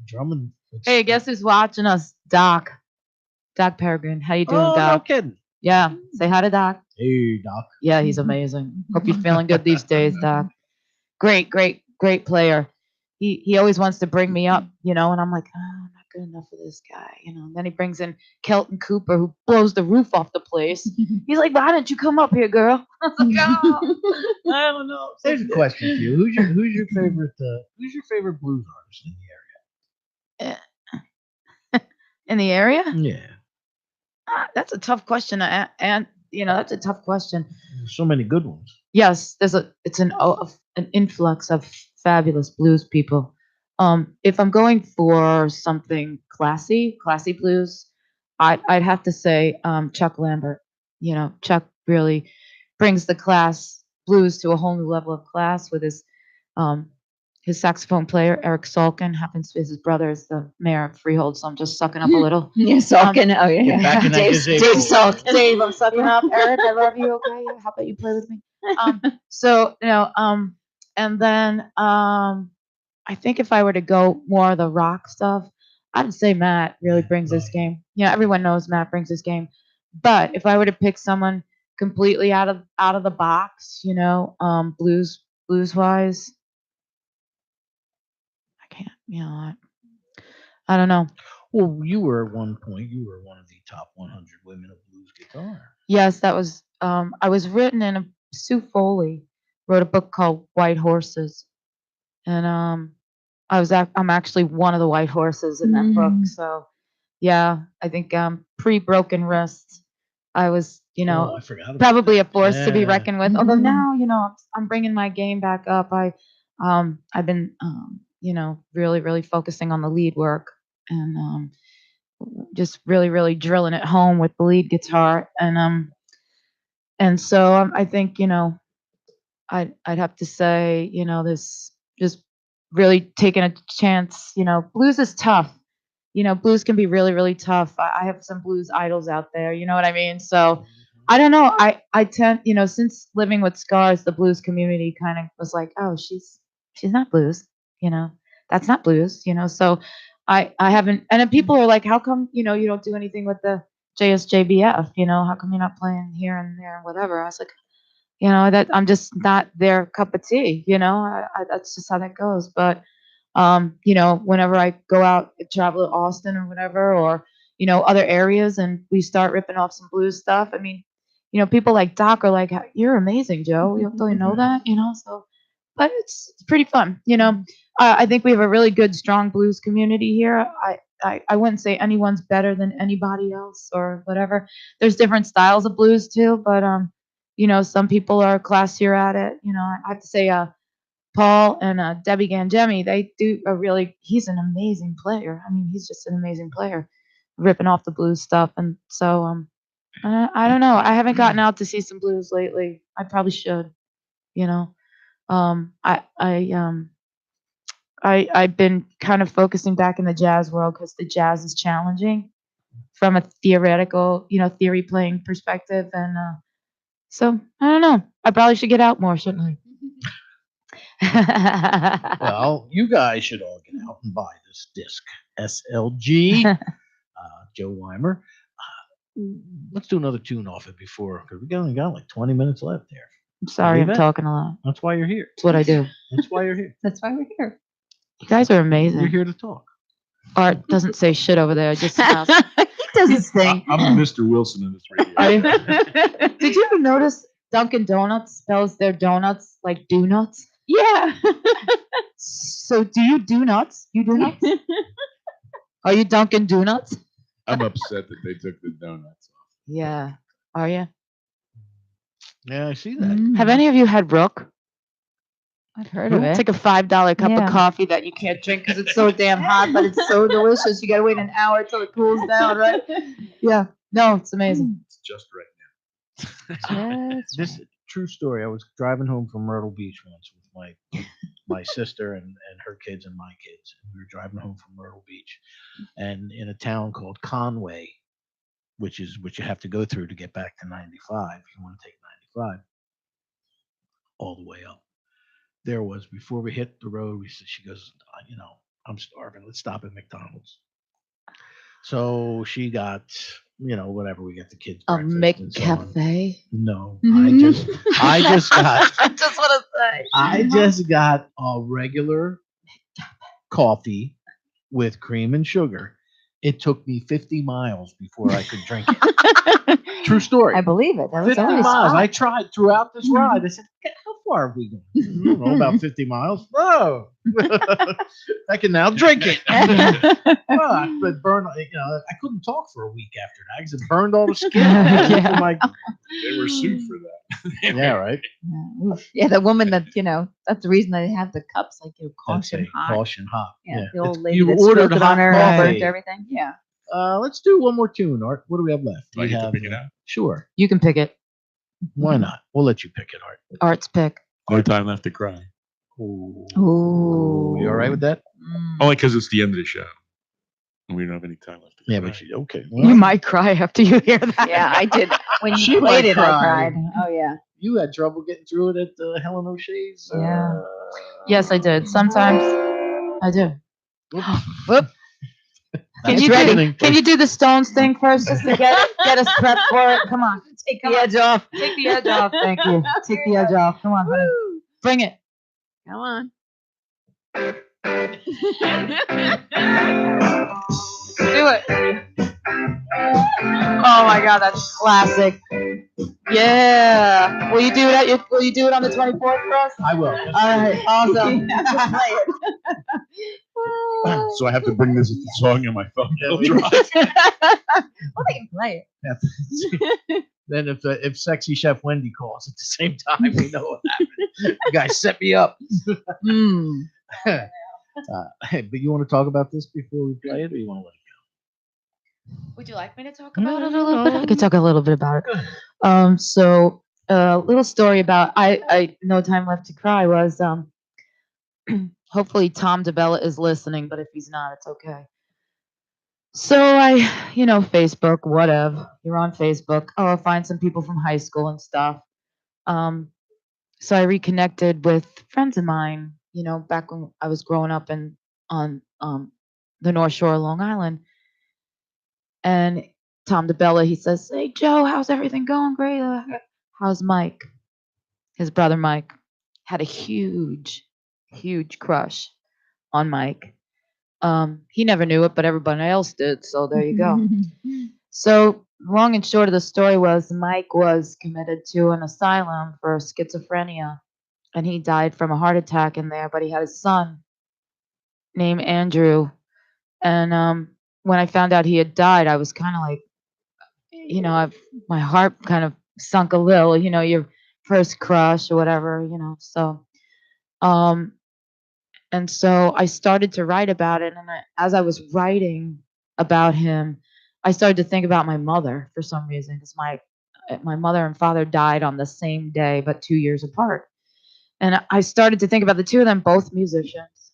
Drumming. Hey, guess who's watching us? Doc. Doc Peregrine. How you doing, Oh, no Doc? kidding. Yeah. Say hi to Doc. Hey, Doc. Yeah, he's amazing. Hope you're feeling good these days, Doc. Great player. He always wants to bring me up, and I'm like, I'm not good enough for this guy, And then he brings in Kelton Cooper, who blows the roof off the place. He's like, why didn't you come up here, girl? I was like, oh, I don't know. There's a question for you. Who's your favorite blues artist in In the area? the area? Yeah. That's a tough question, and that's a tough question. There's so many good ones. Yes, it's an influx of fabulous blues people. If I'm going for something classy blues, I'd have to say Chuck Lambert. Chuck really brings the class blues to a whole new level of class with his saxophone player Eric Salkin. Happens to be his brother is the mayor of Freehold, so I'm just sucking up a little. Yeah, Salkin. Oh, yeah. Get back in that Dave gazebo. Salkin. Dave, I'm sucking up. Eric, I love you. Okay, how about you play with me? So and then I think if I were to go more of the rock stuff, I'd say Matt really brings this game. Everyone knows Matt brings this game. But if I were to pick someone completely out of the box, blues wise, I can't. I don't know. Well, you were at one point. You were one of the top 100 women of blues guitar. Yes, that was. I was written in Sue Foley wrote a book called White Horses, and I'm actually one of the white horses in that book. So, yeah, I think pre broken wrist, I was I forgot about probably a that. force to be Yeah. reckoned with. Although now I'm bringing my game back up. I've been really really focusing on the lead work and just really really drilling it home with the lead guitar and so I think I'd have to say this just really taking a chance. Blues is tough. Blues can be really really tough. I have some blues idols out there. You know what I mean? So I don't know. I tend since living with Scars, the blues community kind of was like, oh, she's not blues. That's not blues. So I haven't. And then people are like, how come you don't do anything with the JSJBF? How come you're not playing here and there and whatever? I was like, that I'm just not their cup of tea. That's just how that goes. But whenever I go out, travel to Austin or whatever, or other areas, and we start ripping off some blues stuff. I mean, people like Doc are like, "You're amazing, Joe. You don't really know that." So, but it's pretty fun. I think we have a really good, strong blues community here. I wouldn't say anyone's better than anybody else or whatever. There's different styles of blues too, but some people are classier at it. I have to say, Paul and Debbie Gangemi, they do he's an amazing player. I mean, he's just an amazing player, ripping off the blues stuff. And so, I don't know. I haven't gotten out to see some blues lately. I probably should, I've been kind of focusing back in the jazz world because the jazz is challenging from a theoretical, theory playing perspective. And, so I don't know. I probably should get out more, shouldn't I? Well, you guys should all get out and buy this disc, SLG, Jo Wymer. Let's do another tune off it because we only got like 20 minutes left there. I'm sorry, I'm talking a lot. That's why you're here. That's what I do. That's why you're here. That's why we're here. You guys are amazing. You're here to talk. Art doesn't say shit over there. Just smells. He does his thing. I'm Mr. Wilson in this radio. Did you ever notice Dunkin' Donuts spells their donuts like do nuts? Yeah. So do you do nuts? You do nuts? Are you Dunkin' Donuts? I'm upset that they took the donuts off. Yeah. Are you? Yeah, I see that. Have any of you had Rook? I've heard of it. It's like a $5 cup of coffee that you can't drink because it's so damn hot, but it's so delicious. You gotta wait an hour till it cools down, right? Yeah. No, it's amazing. It's just right now. This true story. I was driving home from Myrtle Beach once with my sister and her kids and my kids. We were driving home from Myrtle Beach, and in a town called Conway, which is what you have to go through to get back to 95. If you want to take 95 all the way up. There was, before we hit the road, she goes, I'm starving. Let's stop at McDonald's. So she got, whatever, we got the kids. A breakfast and so on. McCafe? No, I just got. I just want to say. I just got a regular coffee with cream and sugar. It took me 50 miles before I could drink it. True story. I believe it. That was 50 always miles. fun. I tried throughout this ride. I said, how far have we gone? I don't know, about 50 miles. Oh, I can now drink it. But burn, I couldn't talk for a week after that because it burned all the skin. They were sued for that. Yeah, right. Yeah, the woman that, that's the reason they have the cups, like, caution hot. Caution hot. Yeah, the old lady You that ordered spilled it hot on her and coffee. burnt everything. Yeah. Let's do one more tune, Art. What do we have left? Do I get to pick it out? Sure. You can pick it. Why not? We'll let you pick it, Art. Art's pick. No time left to cry. Ooh. Ooh. You all right with that? Only because it's the end of the show. And we don't have any time left to cry. Yeah, but okay. You might cry after you hear that. Yeah, I did. When She you played might it, cry. I cried. Oh, yeah. You had trouble getting through it at Helen O'Shea's. Yeah. Yes, I did. Sometimes I do. Whoop. Can you do the Stones thing first, just to get us prepped for it? Come on. Take the edge off. Take the edge off. Thank you. Take the edge off. Come on, honey. Bring it. Come on. Do it. Oh my God, that's classic. Yeah. Will you do it on the 24th for us? I will. All right. Awesome. So I have to bring this song in my phone. Well, they can play it. Then if Sexy Chef Wendy calls at the same time, we know what happened. You guys set me up. But you want to talk about this before we play it, or you want to let it go? Would you like me to talk about it a little bit? I could talk a little bit about it. So a little story about I No Time Left to Cry was hopefully Tom DeBella is listening, but if he's not, it's okay. So Facebook, whatever. You're on Facebook. Oh, I'll find some people from high school and stuff. So I reconnected with friends of mine, back when I was growing up on the North Shore of Long Island. And Tom DeBella, he says, "Hey, Joe, how's everything going? Great. How's Mike?" His brother Mike had a huge, huge crush on Mike. He never knew it, but everybody else did. So there you go. So long and short of the story was Mike was committed to an asylum for schizophrenia, and he died from a heart attack in there. But he had a son named Andrew, and when I found out he had died, I was kind of like, my heart kind of sunk a little. Your first crush or whatever. So, and so I started to write about it, and as I was writing about him, I started to think about my mother for some reason, because my mother and father died on the same day, but 2 years apart. And I started to think about the two of them, both musicians,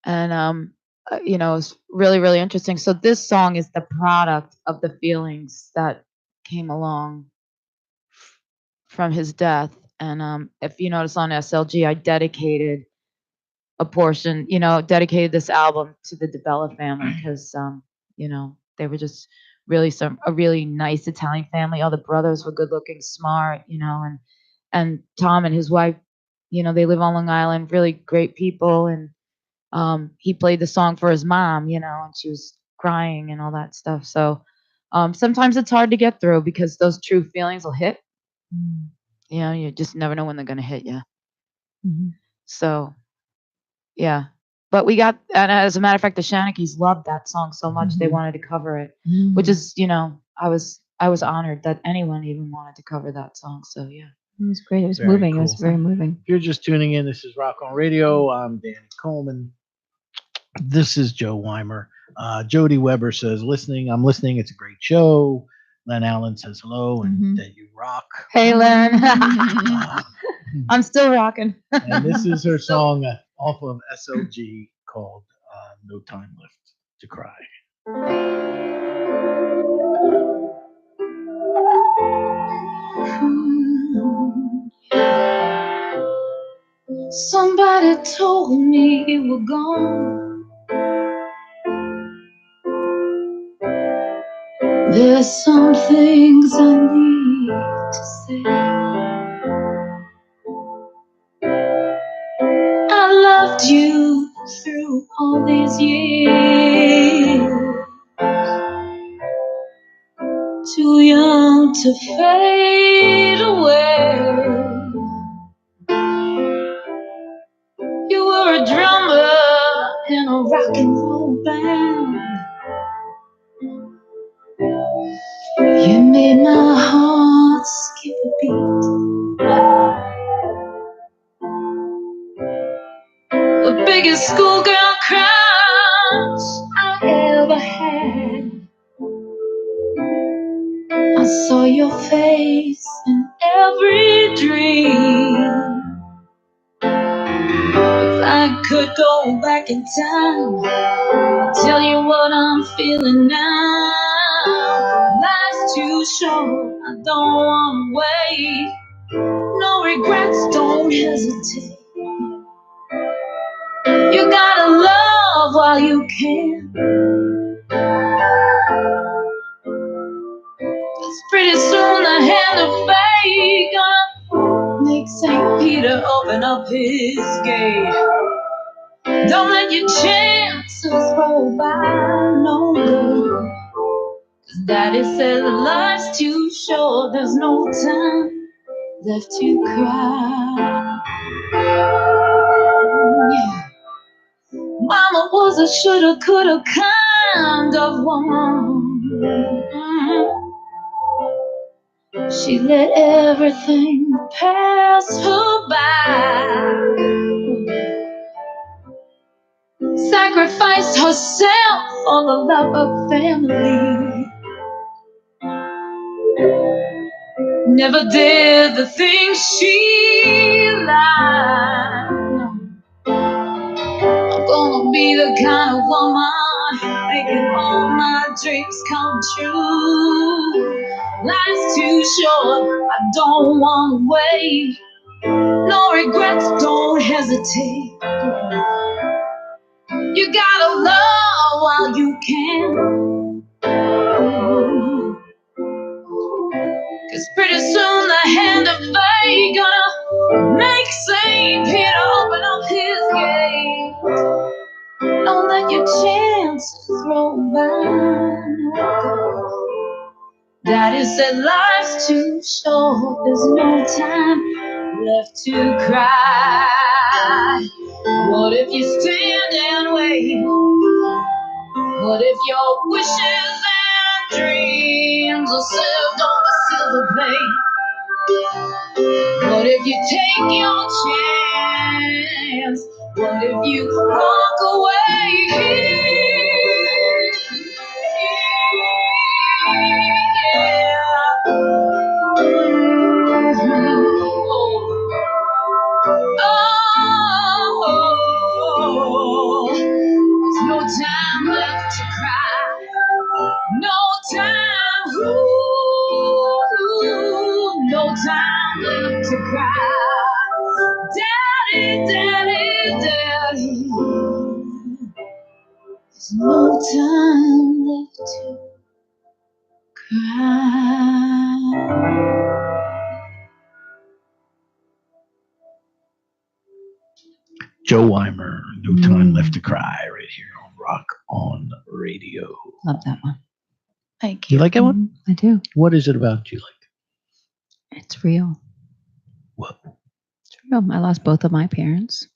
and it's really, really interesting. So this song is the product of the feelings that came along from his death. And if you notice on SLG, I dedicated a portion, dedicated this album to the DeBella family, because they were just really a really nice Italian family. All the brothers were good looking, smart, and Tom and his wife, they live on Long Island, really great people. And he played the song for his mom, and she was crying and all that stuff. So sometimes it's hard to get through, because those true feelings will hit. You just never know when they're going to hit you. So yeah, but we got, and as a matter of fact, the Shanakys loved that song so much they wanted to cover it, which is, I was honored that anyone even wanted to cover that song. So yeah, it was great. It was Very moving. cool. It was very moving. If you're just tuning in, this is Rock on Radio. I'm Danny Coleman. This is Jo Wymer. Jody Weber says, I'm listening. It's a great show. Len Allen says hello and that you rock. Hey, Len. I'm still rocking. And this is her song off of SLG called No Time Left to Cry. Somebody told me you were gone. There's some things I need to say. I loved you through all these years. Too young to fade away. You were a drummer in a rock and roll band. You made my heart skip a beat. The biggest schoolgirl crush I ever had. I saw your face in every dream. If I could go back in time, I'd tell you what I'm feeling now. Life's too short, I don't wanna don't hesitate. You gotta love while you can. 'Cause pretty soon the hand of fate gonna make St. Peter open up his gate. Don't let your chances roll by, no good. 'Cause Daddy said life's too short, there's no time left to cry. Yeah. Mama was a shoulda, coulda kind of woman. She let everything pass her by. Sacrificed herself for the love of family. Never did the things she liked. I'm gonna be the kind of woman making all my dreams come true. Life's too short, I don't wanna wait. No regrets, don't hesitate. You gotta love while you can. 'Cause pretty soon the hand of fate gonna make St. Peter open up his gate. Don't let your chances roll by. Daddy said life's too short, there's no time left to cry. What if you stand and wait? What if your wishes and dreams are served on a silver plate? What if you take your chance? What if you walk away? Oh, there's no time left to cry. No time, no time left to cry. Daddy, daddy, daddy. There's no time left to cry. Jo Wymer, No Time Left to Cry, right here on Rock on Radio. Love that one. Thank You you. like that one? I do. What is it about you like? It's real. Whoa. It's real. I lost both of my parents.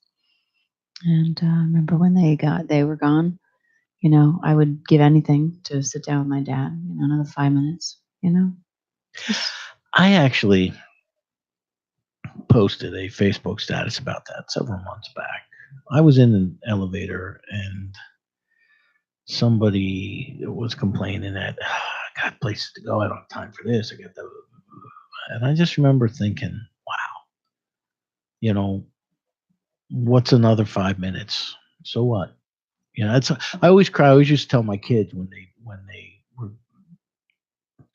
And I remember when they were gone, you know, I would give anything to sit down with my dad, you know, another 5 minutes, you know. I actually posted a Facebook status about that several months back. I was in an elevator and somebody was complaining that I got places to go. I don't have time for this. I got that. And I just remember thinking, wow, you know, what's another 5 minutes? So what? You know, I always cry. I always used to tell my kids when they were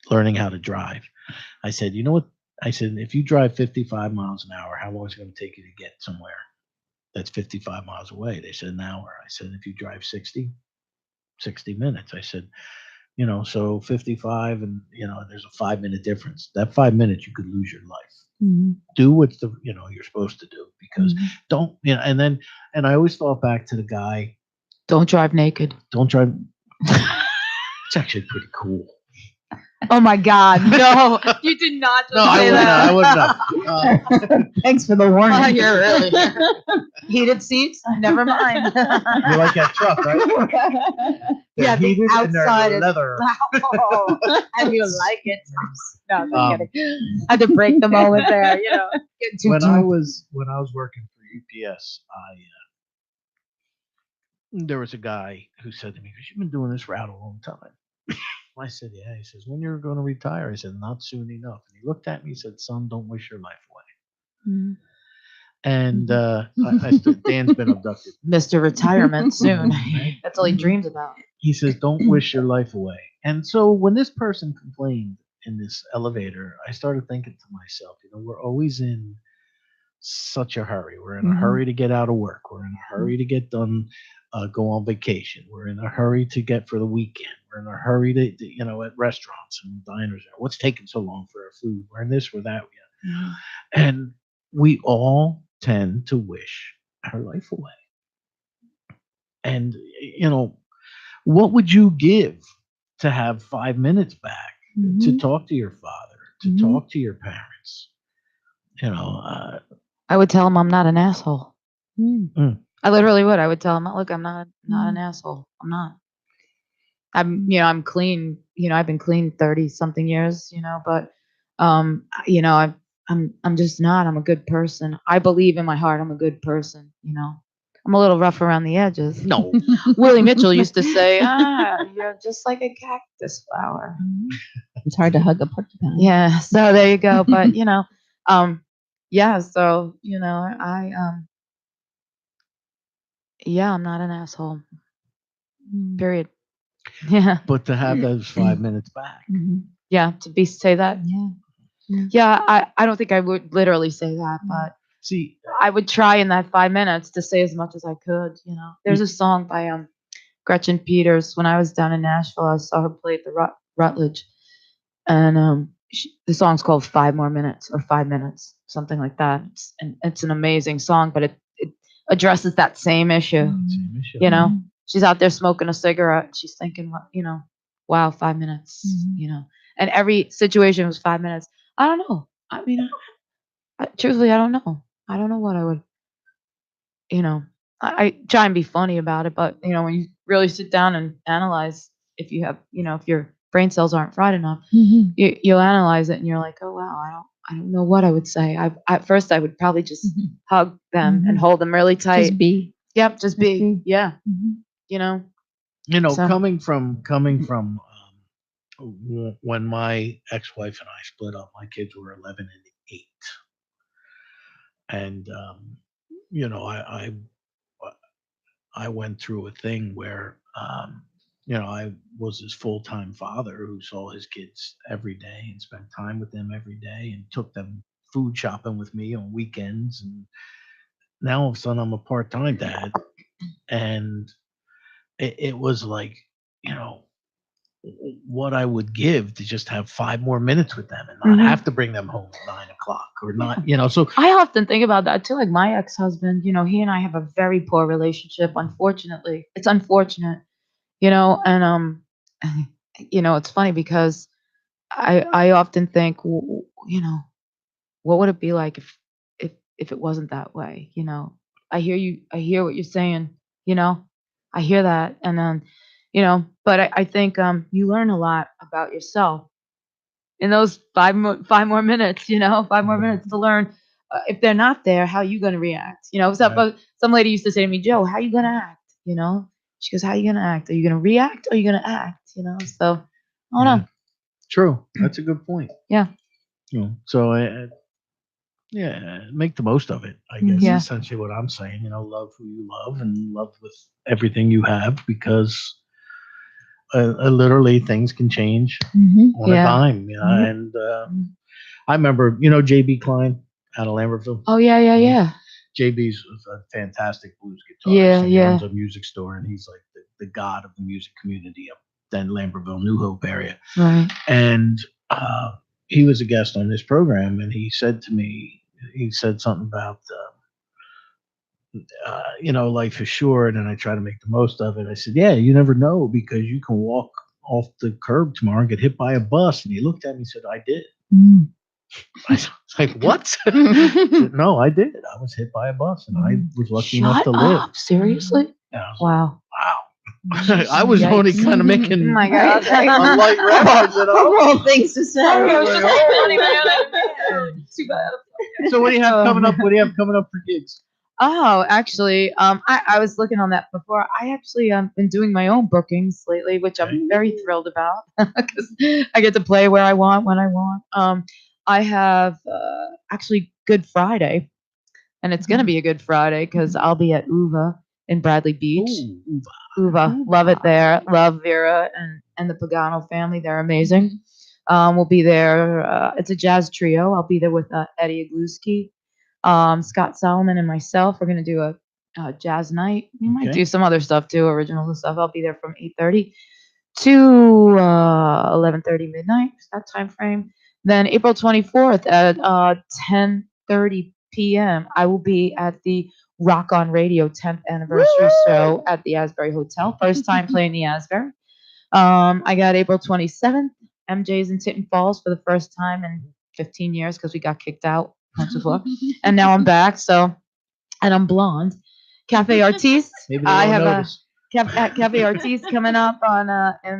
learning how to drive. I said, you know what? I said, if you drive 55 miles an hour, how long is it going to take you to get somewhere that's 55 miles away? They said an hour. I said, if you drive 60 minutes. I said, you know, so 55 and, you know, there's a 5 minute difference. That 5 minutes, you could lose your life. Mm-hmm. Do what you're supposed to do because don't, you know, and I always thought back to the guy. Don't drive naked. Don't drive. It's actually pretty cool. Oh my God! No, you did not just say that. I wouldn't have. Thanks for the warning. Oh, you're really heated seats. Never mind. You like that truck, right? Yeah, the heated and they're outside is leather. wow, and you like it. No, I'm kidding. I had to break the moment there. You know, getting too when deep. I was working for UPS, there was a guy who said to me, "Because you've been doing this route a long time." I said, "Yeah." He says, "When you're going to retire?" I said, "Not soon enough." And he looked at me and said, "Son, don't wish your life away." Mm. And I said, "Dan's been abducted." Mr. Retirement soon. That's all he dreams about. He says, "Don't wish your life away." And so when this person complained in this elevator, I started thinking to myself, you know, we're always in such a hurry. We're in a hurry to get out of work. We're in a hurry to get done, go on vacation. We're in a hurry to get for the weekend. We're in a hurry to at restaurants and diners. What's taking so long for our food? We're in this, we're that. And we all tend to wish our life away. And, what would you give to have 5 minutes back to talk to your father, to talk to your parents? I would tell him I'm not an asshole. Mm. I literally would. I would tell him, look, I'm not an asshole. I'm not. I'm clean. I've been clean 30 something years. But I'm just not. I'm a good person. I believe in my heart I'm a good person. I'm a little rough around the edges. No. Willie Mitchell used to say, you're just like a cactus flower. It's hard to hug a porcupine. Yeah. So there you go. But yeah. So I'm not an asshole. Period. Yeah. But to have those 5 minutes back. Yeah. To say that. Yeah. Yeah. I don't think I would literally say that, but See, I would try in that 5 minutes to say as much as I could. There's a song by Gretchen Peters. When I was down in Nashville, I saw her play at the Rutledge, and the song's called 5 More Minutes or 5 Minutes, something like that. It's an amazing song, but it addresses that same issue. She's out there smoking a cigarette. She's thinking, wow, 5 minutes. And every situation was 5 minutes. I don't know. I mean, truthfully, I don't know. I don't know what I would. I try and be funny about it, but when you really sit down and analyze, if you have, if your brain cells aren't fried enough, you'll analyze it and you're like, oh wow, I don't know what I would say. At first I would probably just hug them and hold them really tight. Just be. Yep, just be. Yeah. So- coming from when my ex-wife and I split up, my kids were 11 and 8. And I went through a thing where I was his full-time father who saw his kids every day and spent time with them every day and took them food shopping with me on weekends. And now all of a sudden I'm a part-time dad, and it was like, what I would give to just have 5 more minutes with them and not have to bring them home at 9 o'clock or not, so. I often think about that too. Like my ex-husband, he and I have a very poor relationship. Unfortunately, it's unfortunate, and it's funny because I often think, what would it be like if it wasn't that way? I hear what you're saying. I hear that, and then, but I think you learn a lot about yourself in those 5 more minutes. 5 more minutes to learn. If they're not there, how are you going to react? Some lady used to say to me, Joe, how are you going to act? She goes, how are you going to act? Are you going to react or are you going to act? So I don't know. True. That's a good point. Yeah. So make the most of it, I guess. Yeah. Essentially what I'm saying, love who you love and love with everything you have, because literally things can change on a dime. And I remember, JB Klein out of Lambertville. Oh yeah. JB's was a fantastic blues guitarist. He owns a music store, and he's like the god of the music community up in Lambertville, New Hope area. Right. And he was a guest on this program, and he said to me, something about, life is short, and I try to make the most of it. I said, yeah, you never know, because you can walk off the curb tomorrow and get hit by a bus. And he looked at me and said, I did. I was like, what? I said, no, I did. I was hit by a bus, and I was lucky enough to live. Up. Seriously? Yeah, Wow. I was only kind of making Oh my God. a light reference. All things to say. Too bad. So what do you have coming up? What do you have coming up for gigs? Oh, actually, I was looking on that before. I actually been doing my own bookings lately, which I'm very thrilled about because I get to play where I want, when I want. I have actually Good Friday, and it's going to be a Good Friday because I'll be at UVA in Bradley Beach. Ooh, UVA, love it there. Love Vera and the Pagano family. They're amazing. We'll be there. It's a jazz trio. I'll be there with Eddie Agluski. Scott Solomon and myself. We're gonna do a jazz night. We might do some other stuff too, originals and stuff. I'll be there from 8:30 to 11:30 midnight. That time frame. Then April 24th at 10:30 p.m. I will be at the Rock on Radio 10th anniversary show at the Asbury Hotel. First time playing the Asbury. I got April 27th. MJ's in Tinton Falls for the first time in 15 years because we got kicked out once before, and now I'm back. So, and I'm blonde. Cafe Artiste. I have notice. Cafe Artiste coming up on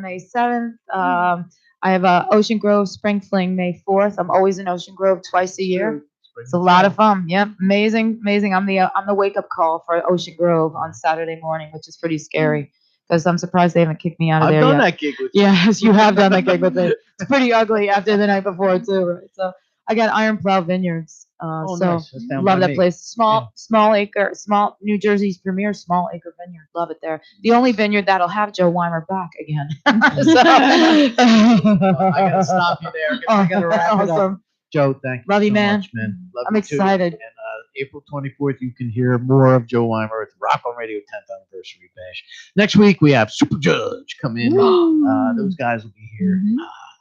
May 7th. I have Ocean Grove Spring Fling May 4th. I'm always in Ocean Grove twice a year. It's a lot of fun. Yep, amazing. I'm the wake up call for Ocean Grove on Saturday morning, which is pretty scary because I'm surprised they haven't kicked me out of there yet. I've done that gig with you. Yes, you have done that gig with me. It's pretty ugly after the night before too, right? So I got Iron Plow Vineyards. So nice. love that place. Small acre, small New Jersey's premier small acre vineyard. Love it there. The only vineyard that'll have Jo Wymer back again. So, I gotta stop you there. I gotta wrap it up. Jo, thank you Love you, so man. much, man. Love I'm you too. excited. And April 24th, you can hear more of Jo Wymer at the Rock on Radio 10th Anniversary Bash. Next week, we have Super Judge come in. Those guys will be here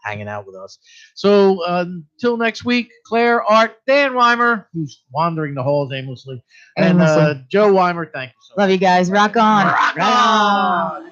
hanging out with us. So until next week, Claire, Art, Dan Wymer, who's wandering the halls aimlessly, and Jo Wymer, thank you so much. Love you guys. Rock on. Rock on.